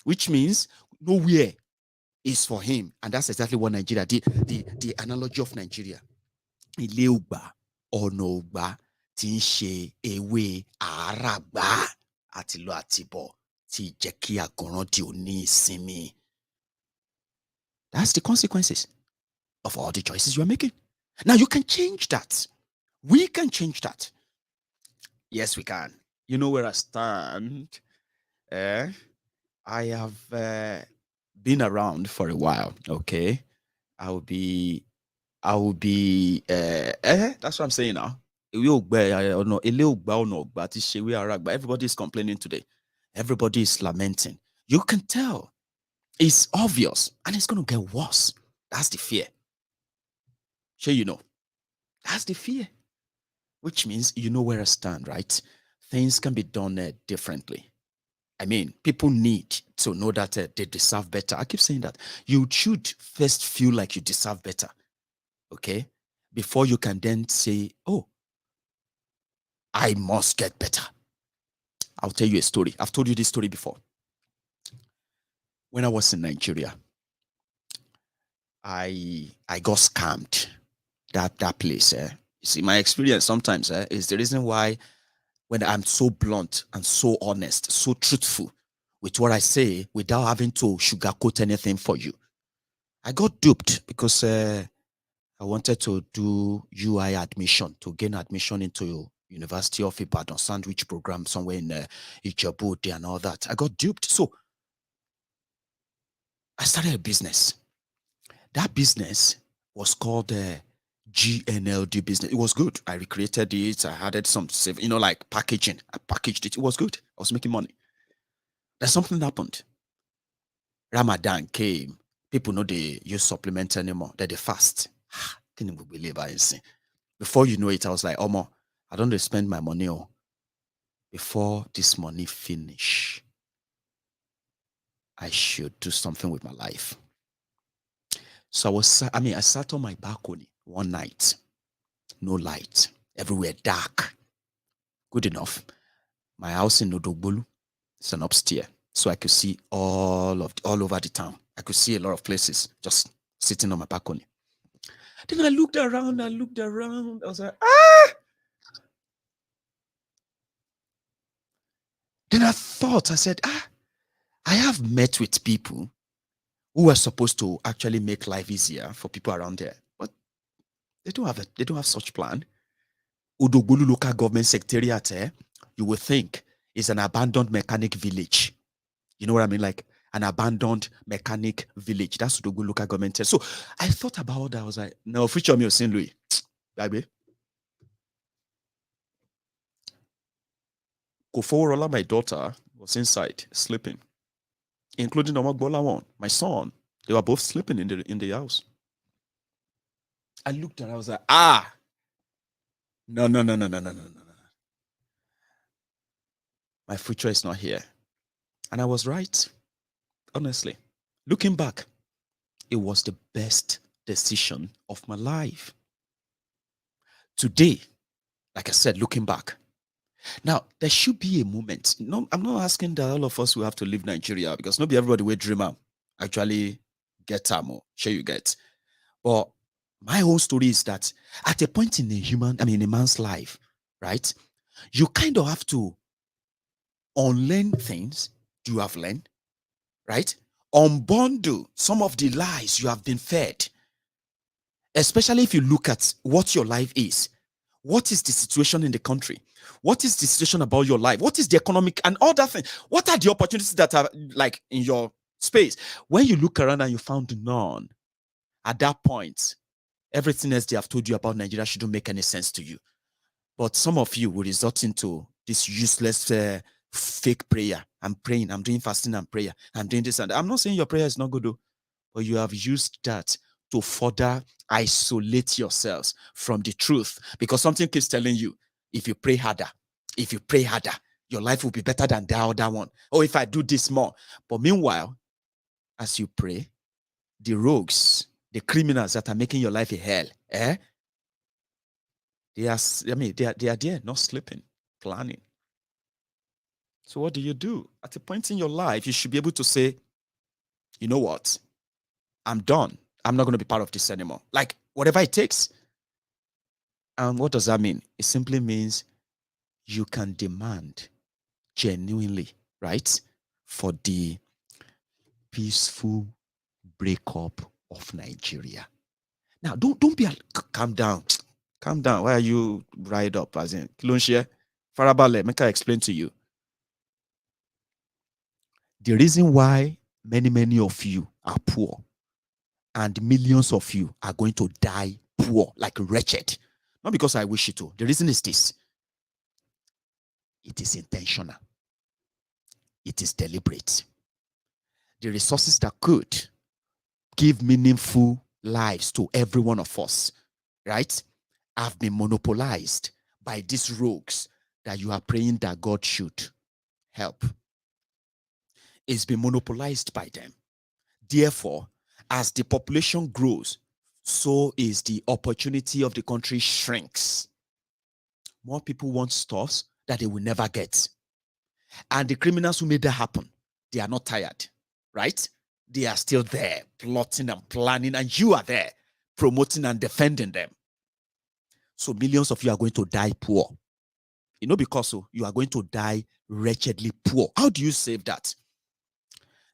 Speaker 4: Which means nowhere is for him. And that's exactly what Nigeria did. The analogy of Nigeria. Ileugba, Onogba, Tinshe, Ewe, Aragba, Atilo Atibo, Ti Jeki Agoran Di Oni Simi. That's the consequences of all the choices you are making. Now you can change that. We can change that. Yes, we can. You know where I stand. I have been around for a while. Okay, I will be. That's what I'm saying now. Everybody is complaining today. Everybody is lamenting. You can tell. It's obvious, and it's going to get worse. That's the fear. Sure, that's the fear. Which means you know where I stand, right? Things can be done differently. I mean, people need to know that they deserve better. I keep saying that. You should first feel like you deserve better, okay? Before you can then say, oh, I must get better. I'll tell you a story. I've told you this story before. When I was in Nigeria, I got scammed. That place. You see, my experience sometimes is the reason why when I'm so blunt and so honest, so truthful with what I say without having to sugarcoat anything for you. I got duped because I wanted to do UI admission, to gain admission into University of Ibadan sandwich program somewhere in Ijebu and all that. I got duped. So I started a business. That business was called GNLD business. It was good. I recreated it. I added some, like packaging. I packaged it. It was good. I was making money. Then something happened. Ramadan came. People know they use supplements anymore. That they fast. Can you believe I see? Before you know it, I was like, Omo, I don't spend my money on before this money finish. I should do something with my life. So I sat on my balcony one night. No light. Everywhere dark. Good enough. My house in Odogbolu, it's an upstairs. So I could see all over the town. I could see a lot of places just sitting on my balcony. Then I looked around. I was like, ah! Then I said, I have met with people who are supposed to actually make life easier for people around there. But they don't have such plan. Odogbolu local government secretariat, you would think is an abandoned mechanic village. You know what I mean? Like an abandoned mechanic village. That's Odogbolu local government. So I thought about that. I was like, no, future me of St. Louis. Baby. Koforola, my daughter, was inside sleeping, including Bola one, my son. They were both sleeping in the house. I looked and I was like, no. My future is not here. And I was right. Honestly, looking back, it was the best decision of my life. Today, like I said, looking back, now there should be a moment. No, I'm not asking that all of us will have to leave Nigeria, because not everybody will dream actually get more. Sure you get. But my whole story is that at a point in a man's life, right, you kind of have to unlearn things you have learned, right? Unbundle some of the lies you have been fed. Especially if you look at what your life is. What is the situation in the country? What is the situation about your life? What is the economic and all that thing? What are the opportunities that are like in your space? When you look around and you found none, at that point, everything else they have told you about Nigeria shouldn't make any sense to you. But some of you will resort into this useless fake prayer. I'm praying, I'm doing fasting and prayer, I'm doing this and that. I'm not saying your prayer is not good, though, but you have used that to further isolate yourselves from the truth, because something keeps telling you, if you pray harder, your life will be better than the other one. Or if I do this more. But meanwhile, as you pray, the rogues, the criminals that are making your life a hell, they are there, not sleeping, planning. So what do you do? At a point in your life, you should be able to say, you know what? I'm done. I'm not going to be part of this anymore. Like, whatever it takes. And what does that mean? It simply means you can demand genuinely, right, for the peaceful breakup of Nigeria. Now, don't be calm down. Calm down. Why are you riled up? As in, Kilonshie, Farabale, make I explain to you. The reason why many of you are poor and millions of you are going to die poor, like wretched, not because I wish you to. The reason is this. It is intentional. It is deliberate. The resources that could give meaningful lives to every one of us, right, have been monopolized by these rogues that you are praying that God should help. It's been monopolized by them. Therefore, as the population grows, so is the opportunity of the country shrinks. More people want stuff that they will never get. And the criminals who made that happen, they are not tired, right? They are still there, plotting and planning, and you are there, promoting and defending them. So millions of you are going to die poor. You know, because you are going to die wretchedly poor. How do you save that?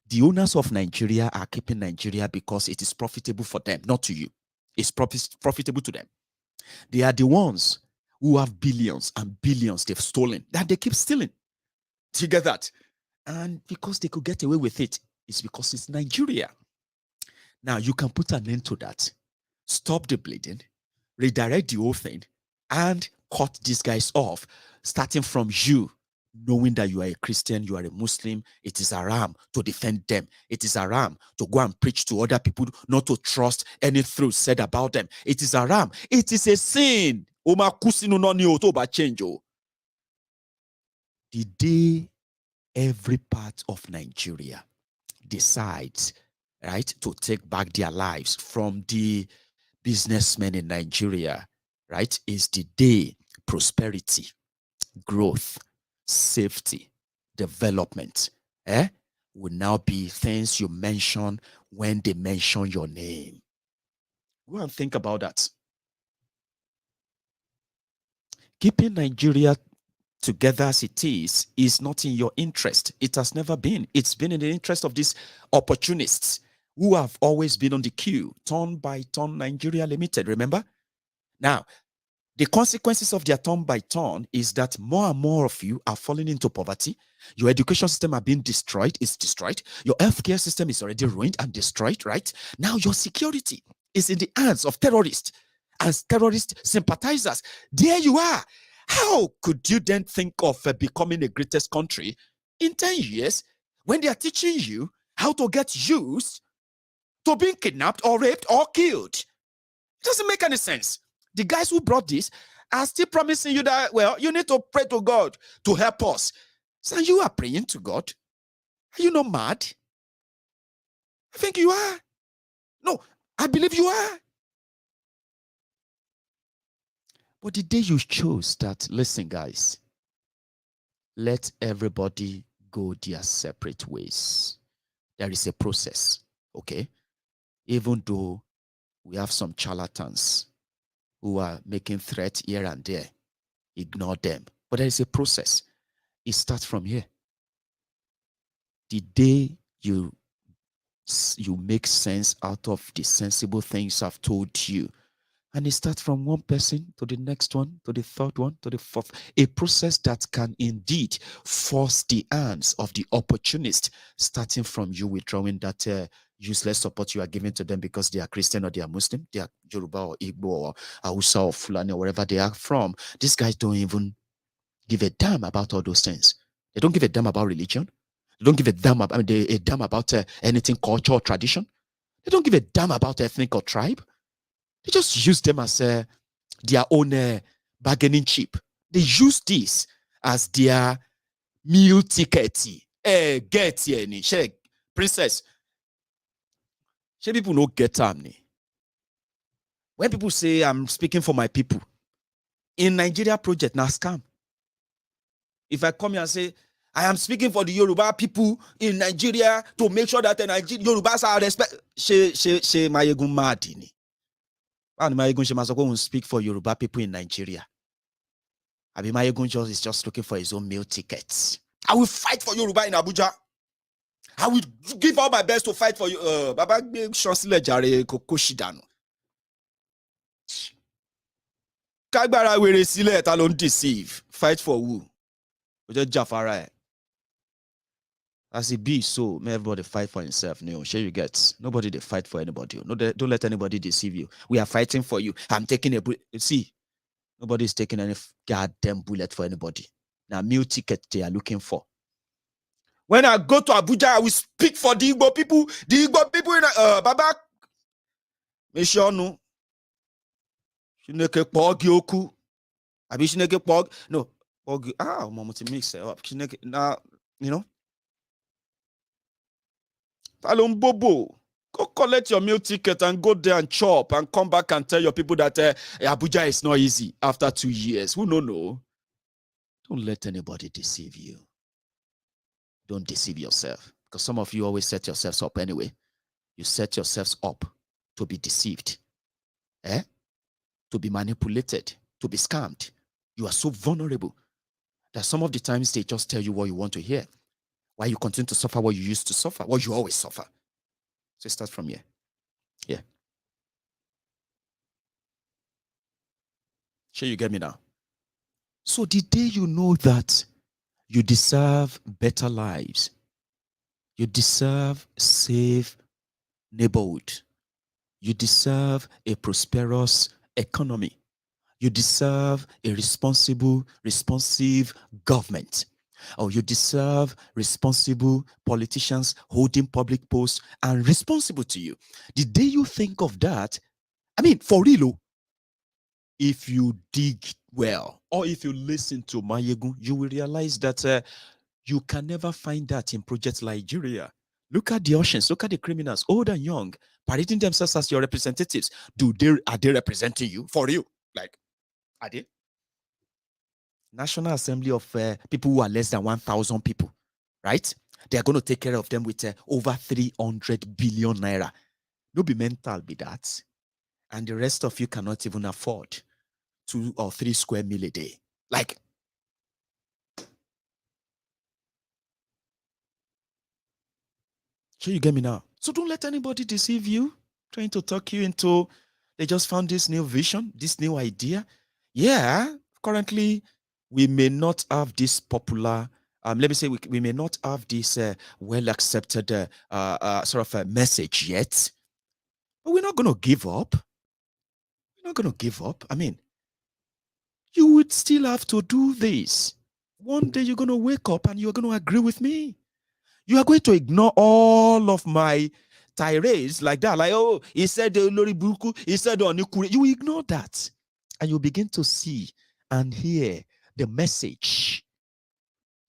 Speaker 4: The owners of Nigeria are keeping Nigeria because it is profitable for them, not to you. It's profitable to them. They are the ones who have billions and billions they've stolen, that they keep stealing. Do you get that? And because they could get away with it, it's because it's Nigeria. Now, you can put an end to that. Stop the bleeding, redirect the whole thing, and cut these guys off, starting from you, knowing that you are a Christian, you are a Muslim. It is haram to defend them. It is haram to go and preach to other people, not to trust any truth said about them. It is haram. It is a sin. The day every part of Nigeria decides, right, to take back their lives from the businessmen in Nigeria, right, is the day prosperity, growth, safety, development, will now be things you mention when they mention your name. Go and think about that. Keeping Nigeria together as it is not in your interest. It has never been. It's been in the interest of these opportunists who have always been on the queue, turn by turn Nigeria Limited, remember? Now, the consequences of their turn by turn is that more and more of you are falling into poverty. Your education system are being destroyed. It's destroyed. Your healthcare system is already ruined and destroyed, right? Now your security is in the hands of terrorists and terrorist sympathizers. There you are. How could you then think of becoming the greatest country in 10 years when they are teaching you how to get used to being kidnapped or raped or killed? It doesn't make any sense. The guys who brought this are still promising you that, well, you need to pray to God to help us. So you are praying to God? Are you not mad? I think you are. No, I believe you are. But the day you chose that, listen, guys, let everybody go their separate ways. There is a process, okay? Even though we have some charlatans who are making threats here and there, ignore them. But there is a process. It starts from here. The day you make sense out of the sensible things I've told you, and it starts from one person to the next one, to the third one, to the fourth. A process that can indeed force the hands of the opportunist, starting from you withdrawing that useless support you are giving to them because they are Christian or they are Muslim, they are Yoruba or Igbo or Hausa or Fulani or wherever they are from. These guys don't even give a damn about all those things. They don't give a damn about religion. They don't give a damn about, anything culture or tradition. They don't give a damn about ethnic or tribe. They just use them as their own bargaining chip. They use this as their meal ticket. Get here, princess. People don't get them. When people say I'm speaking for my people, in Nigeria project, now scam. If I come here and say I am speaking for the Yoruba people in Nigeria to make sure that the Yorubas are respect, Maiyegun mad. And Maiyegun must speak for Yoruba people in Nigeria. I mean, Maiyegun is just looking for his own meal tickets. I will fight for Yoruba in Abuja. I will give all my best to fight for you. Baba Shansile Jare Kokoshidano. Kagbara were sile talon deceive. Fight for who? Just Jafara. As it be, so may everybody fight for himself. No, sure you get. Nobody they fight for anybody. No, don't let anybody deceive you. We are fighting for you. I'm taking a bullet. See, nobody's taking any goddamn bullet for anybody. Now, meal ticket they are looking for. When I go to Abuja, I will speak for the Igbo people. The Igbo people in Baba. Meshonu. Shineke Pogi Oku. Abi Shineke Pog. No. Pogi. Mama to mix it up. Shineke. Now, you know. Talon Bobo. Go collect your meal ticket and go there and chop and come back and tell your people that Abuja is not easy after 2 years. Who no? Don't let anybody deceive you. Don't deceive yourself. Because some of you always set yourselves up anyway. You set yourselves up to be deceived. To be manipulated. To be scammed. You are so vulnerable that some of the times they just tell you what you want to hear. Why you continue to suffer what you used to suffer. What you always suffer. So it starts from here. Yeah. Sure you get me now?
Speaker 5: So the day you know that you deserve better lives, you deserve safe neighborhood, you deserve a prosperous economy, you deserve a responsive government, or you deserve responsible politicians holding public posts and responsible to you. The day you think of that, I mean, for real, if you dig well, or if you listen to Maiyegun, you will realize that you can never find that in Project Nigeria. Look at the Oceans, look at the criminals, old and young, parading themselves as your representatives. Are they representing you? For you? Like, are they? National Assembly of people who are less than 1,000 people, right? They are going to take care of them with over 300 billion naira. No be mental, be that. And the rest of you cannot even afford 2 or 3 square meal a day. Like, so you get me now? So don't let anybody deceive you, trying to talk you into, they just found this new vision, this new idea. Yeah, currently, we may not have this popular, let me say, we may not have this well-accepted sort of a message yet, but we're not going to give up. We're not going to give up. I mean, you would still have to do this. One day you're going to wake up and you're going to agree with me. You are going to ignore all of my tirades like that. Like, oh, he said Lori Buku, he said Onikure. You ignore that. And you begin to see and hear the message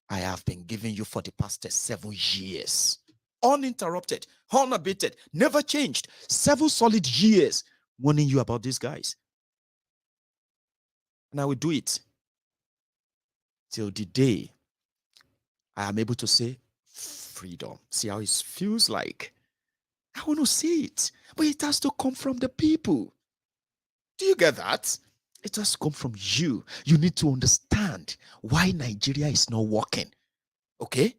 Speaker 5: I have been giving you for the past 7 years. Uninterrupted, unabated, never changed. 7 solid years warning you about these guys. And I will do it till the day I am able to say freedom. See how it feels like? I want to see it. But it has to come from the people. Do you get that? It has to come from you. You need to understand why Nigeria is not working. Okay?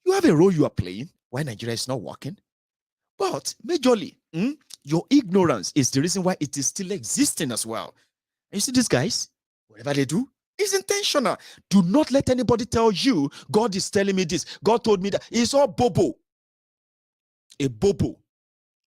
Speaker 5: You have a role you are playing why Nigeria is not working. But majorly, your ignorance is the reason why it is still existing as well. And you see these guys, whatever they do, is intentional. Do not let anybody tell you, God is telling me this, God told me that. It's all bobo. A bobo.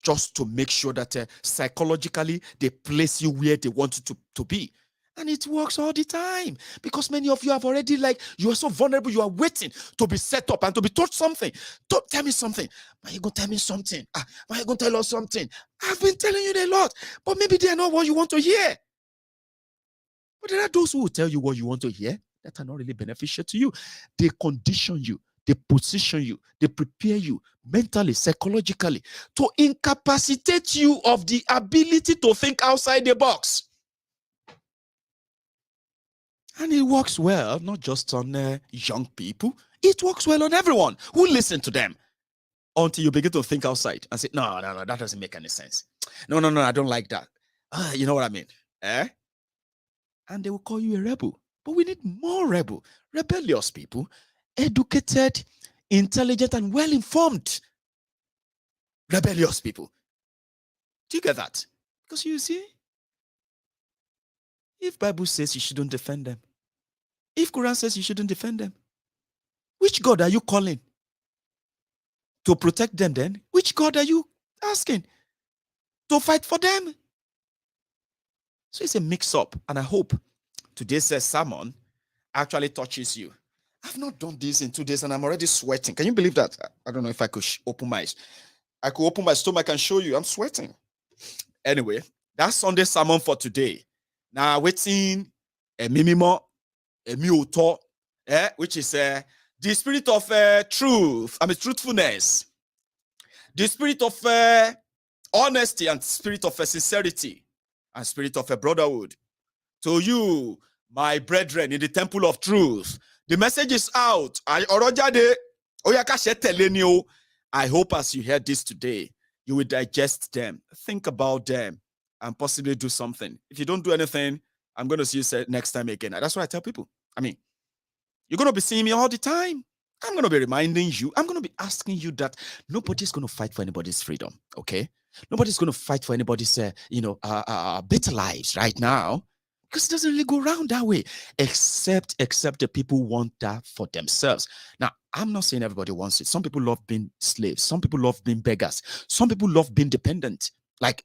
Speaker 5: Just to make sure that psychologically they place you where they want you to be. And it works all the time. Because many of you have already, like, you are so vulnerable, you are waiting to be set up and to be taught something. Don't tell me something. Why you going to tell me something? Why you going to tell us something? I've been telling you a lot, but maybe they are not what you want to hear. But there are those who will tell you what you want to hear that are not really beneficial to you. They condition you, they position you, they prepare you mentally, psychologically to incapacitate you of the ability to think outside the box. And it works well, not just on young people. It works well on everyone who listen to them until you begin to think outside and say, no, that doesn't make any sense. No, I don't like that. You know what I mean? And they will call you a rebel. But we need more rebellious people, educated, intelligent, and well-informed rebellious people. Do you get that? Because you see, if Bible says you shouldn't defend them, if Quran says you shouldn't defend them, which God are you calling to protect them then? Which God are you asking to fight for them? So it's a mix-up, and I hope today's sermon actually touches you. I've not done this in 2 days, and I'm already sweating. Can you believe that? I don't know if I could open my eyes. I could open my stomach and show you. I'm sweating. Anyway, that's Sunday sermon for today. Now, waiting a minimum, a muto, which is the spirit of truthfulness, the spirit of honesty, and spirit of sincerity, and spirit of brotherhood. To you, my brethren, in the temple of truth, the message is out. I hope as you hear this today, you will digest them, think about them, and possibly do something. If you don't do anything, I'm going to see you next time again. That's what I tell people. I mean, you're going to be seeing me all the time. I'm going to be reminding you. I'm going to be asking you that nobody's going to fight for anybody's freedom, okay? Nobody's going to fight for anybody's, better lives right now. Because it doesn't really go around that way, except the people want that for themselves. Now, I'm not saying everybody wants it. Some people love being slaves. Some people love being beggars. Some people love being dependent. Like,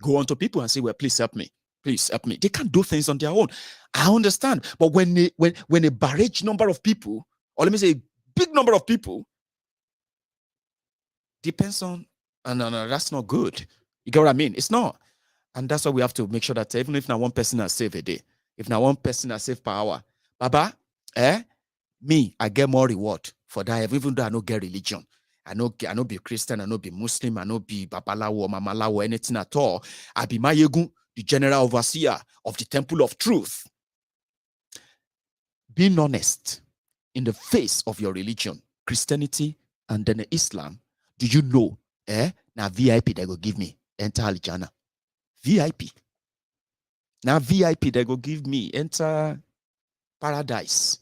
Speaker 5: go on to people and say, well, please help me. Please help me. They can't do things on their own. I understand. But when a barrage number of people, or let me say a big number of people, depends on, no, that's not good. You get what I mean? It's not. And that's why we have to make sure that even if not one person has saved a day, if not one person has saved per hour, Baba, me, I get more reward for that, even though I don't get religion. I no be Christian, I no be Muslim, I no be Babalawo or Mamalawo, anything at all. I be Maiyegun, the general overseer of the temple of truth. Being honest in the face of your religion, Christianity and then Islam, do you know, now VIP they go give me, enter Alijana. VIP. Now VIP they go give me, enter paradise.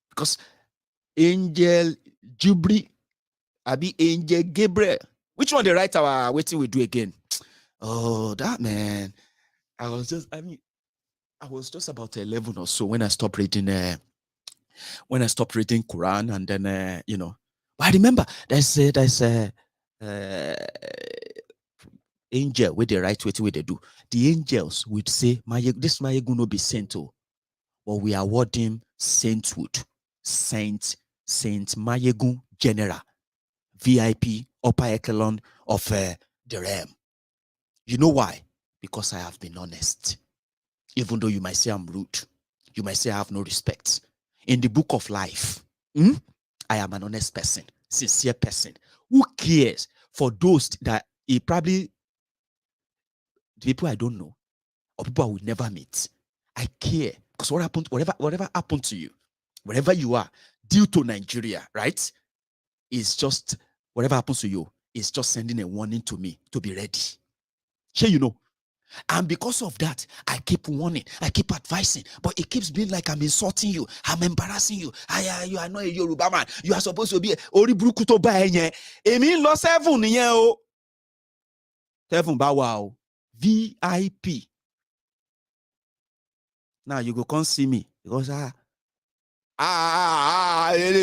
Speaker 5: Because Angel Jubri, Abi Angel Gabriel. Which one they write our waiting we do again? Oh, that man. I was just about 11 or so when I stopped reading Quran, and then But I remember there's angel with the right way they do. The angels would say, this Maiyegun no be saint, but we award him sainthood. Saint Maiyegun General, VIP, upper echelon of therein. You know why? Because I have been honest. Even though you might say I'm rude, you might say I have no respect. In the book of life, I am an honest person, sincere person. Who cares for those that the people I don't know, or people I will never meet? I care because whatever happened to you, wherever you are, due to Nigeria, right? It's just whatever happens to you is just sending a warning to me to be ready. Sure, you know. And because of that, I keep warning, I keep advising, but it keeps being like I'm insulting you, I'm embarrassing you. You are not a Yoruba man. You are supposed to be Ori Brukuto Baenye. Emi lo 7 niyen o. 7 ba wa o. VIP. Now you go come see me because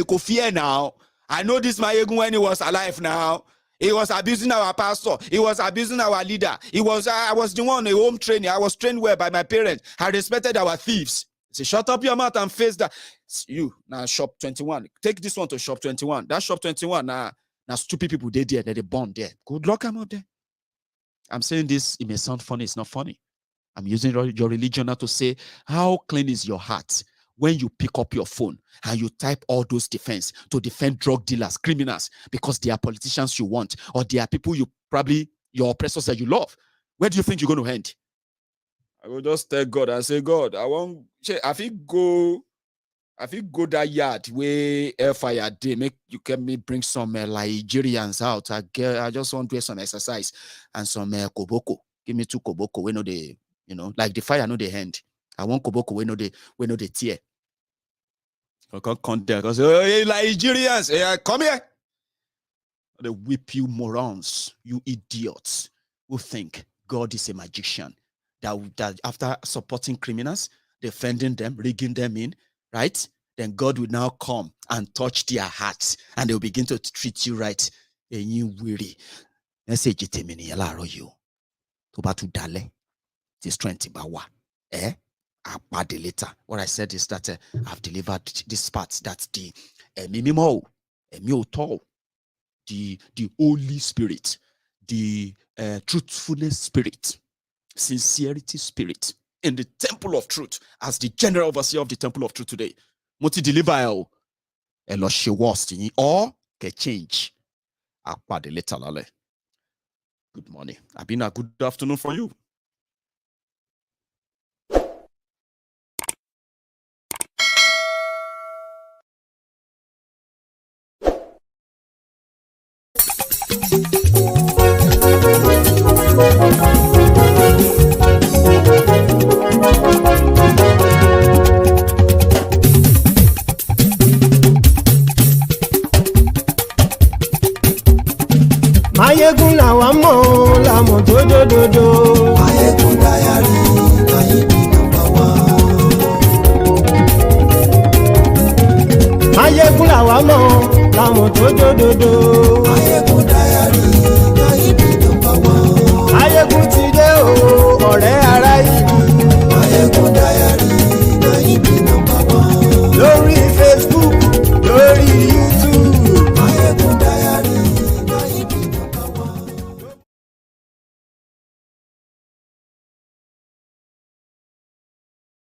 Speaker 5: go fear now. I know this Maiyegun when he was alive now. He was abusing our pastor. He was abusing our leader. I was the one, a home training. I was trained well by my parents. I respected our thieves. Say, shut up your mouth and face that. You, now shop 21. Take this one to shop 21. That shop 21, now stupid people, they born there. Good luck, I'm up there. I'm saying this, it may sound funny. It's not funny. I'm using your religion now to say, how clean is your heart when you pick up your phone and you type all those defense to defend drug dealers, criminals, because they are politicians you want, or they are people your oppressors that you love. Where do you think you're going to end? I will just tell God and say, God, I think go that yard where airfire day, make you can me bring some Nigerians out. I just want to do some exercise and some koboko. Give me 2 koboko. We know they, like the fire know they end. I want koboko. We know they tear. I can't come there because hey, Nigerians, hey, come here. They whip you morons, you idiots who think God is a magician. That after supporting criminals, defending them, rigging them in, right? Then God will now come and touch their hearts and they will begin to treat you right. And you weary. Let's say you. To dale. This 20 bawa. Later. What I said is that I've delivered this part that the Holy Spirit, the truthfulness spirit, sincerity spirit in the temple of truth, as the general overseer of the temple of truth today. Moti deliver or get change. Good morning. I've been a good afternoon for you.
Speaker 2: Maiyegun làwa mọ̀ tó dòdòdò. ọ̀rọ̀ tó jódodo.
Speaker 6: Maiyegun Diary, your hit number one.
Speaker 2: Maiyegun ti dé o, ọ̀rẹ́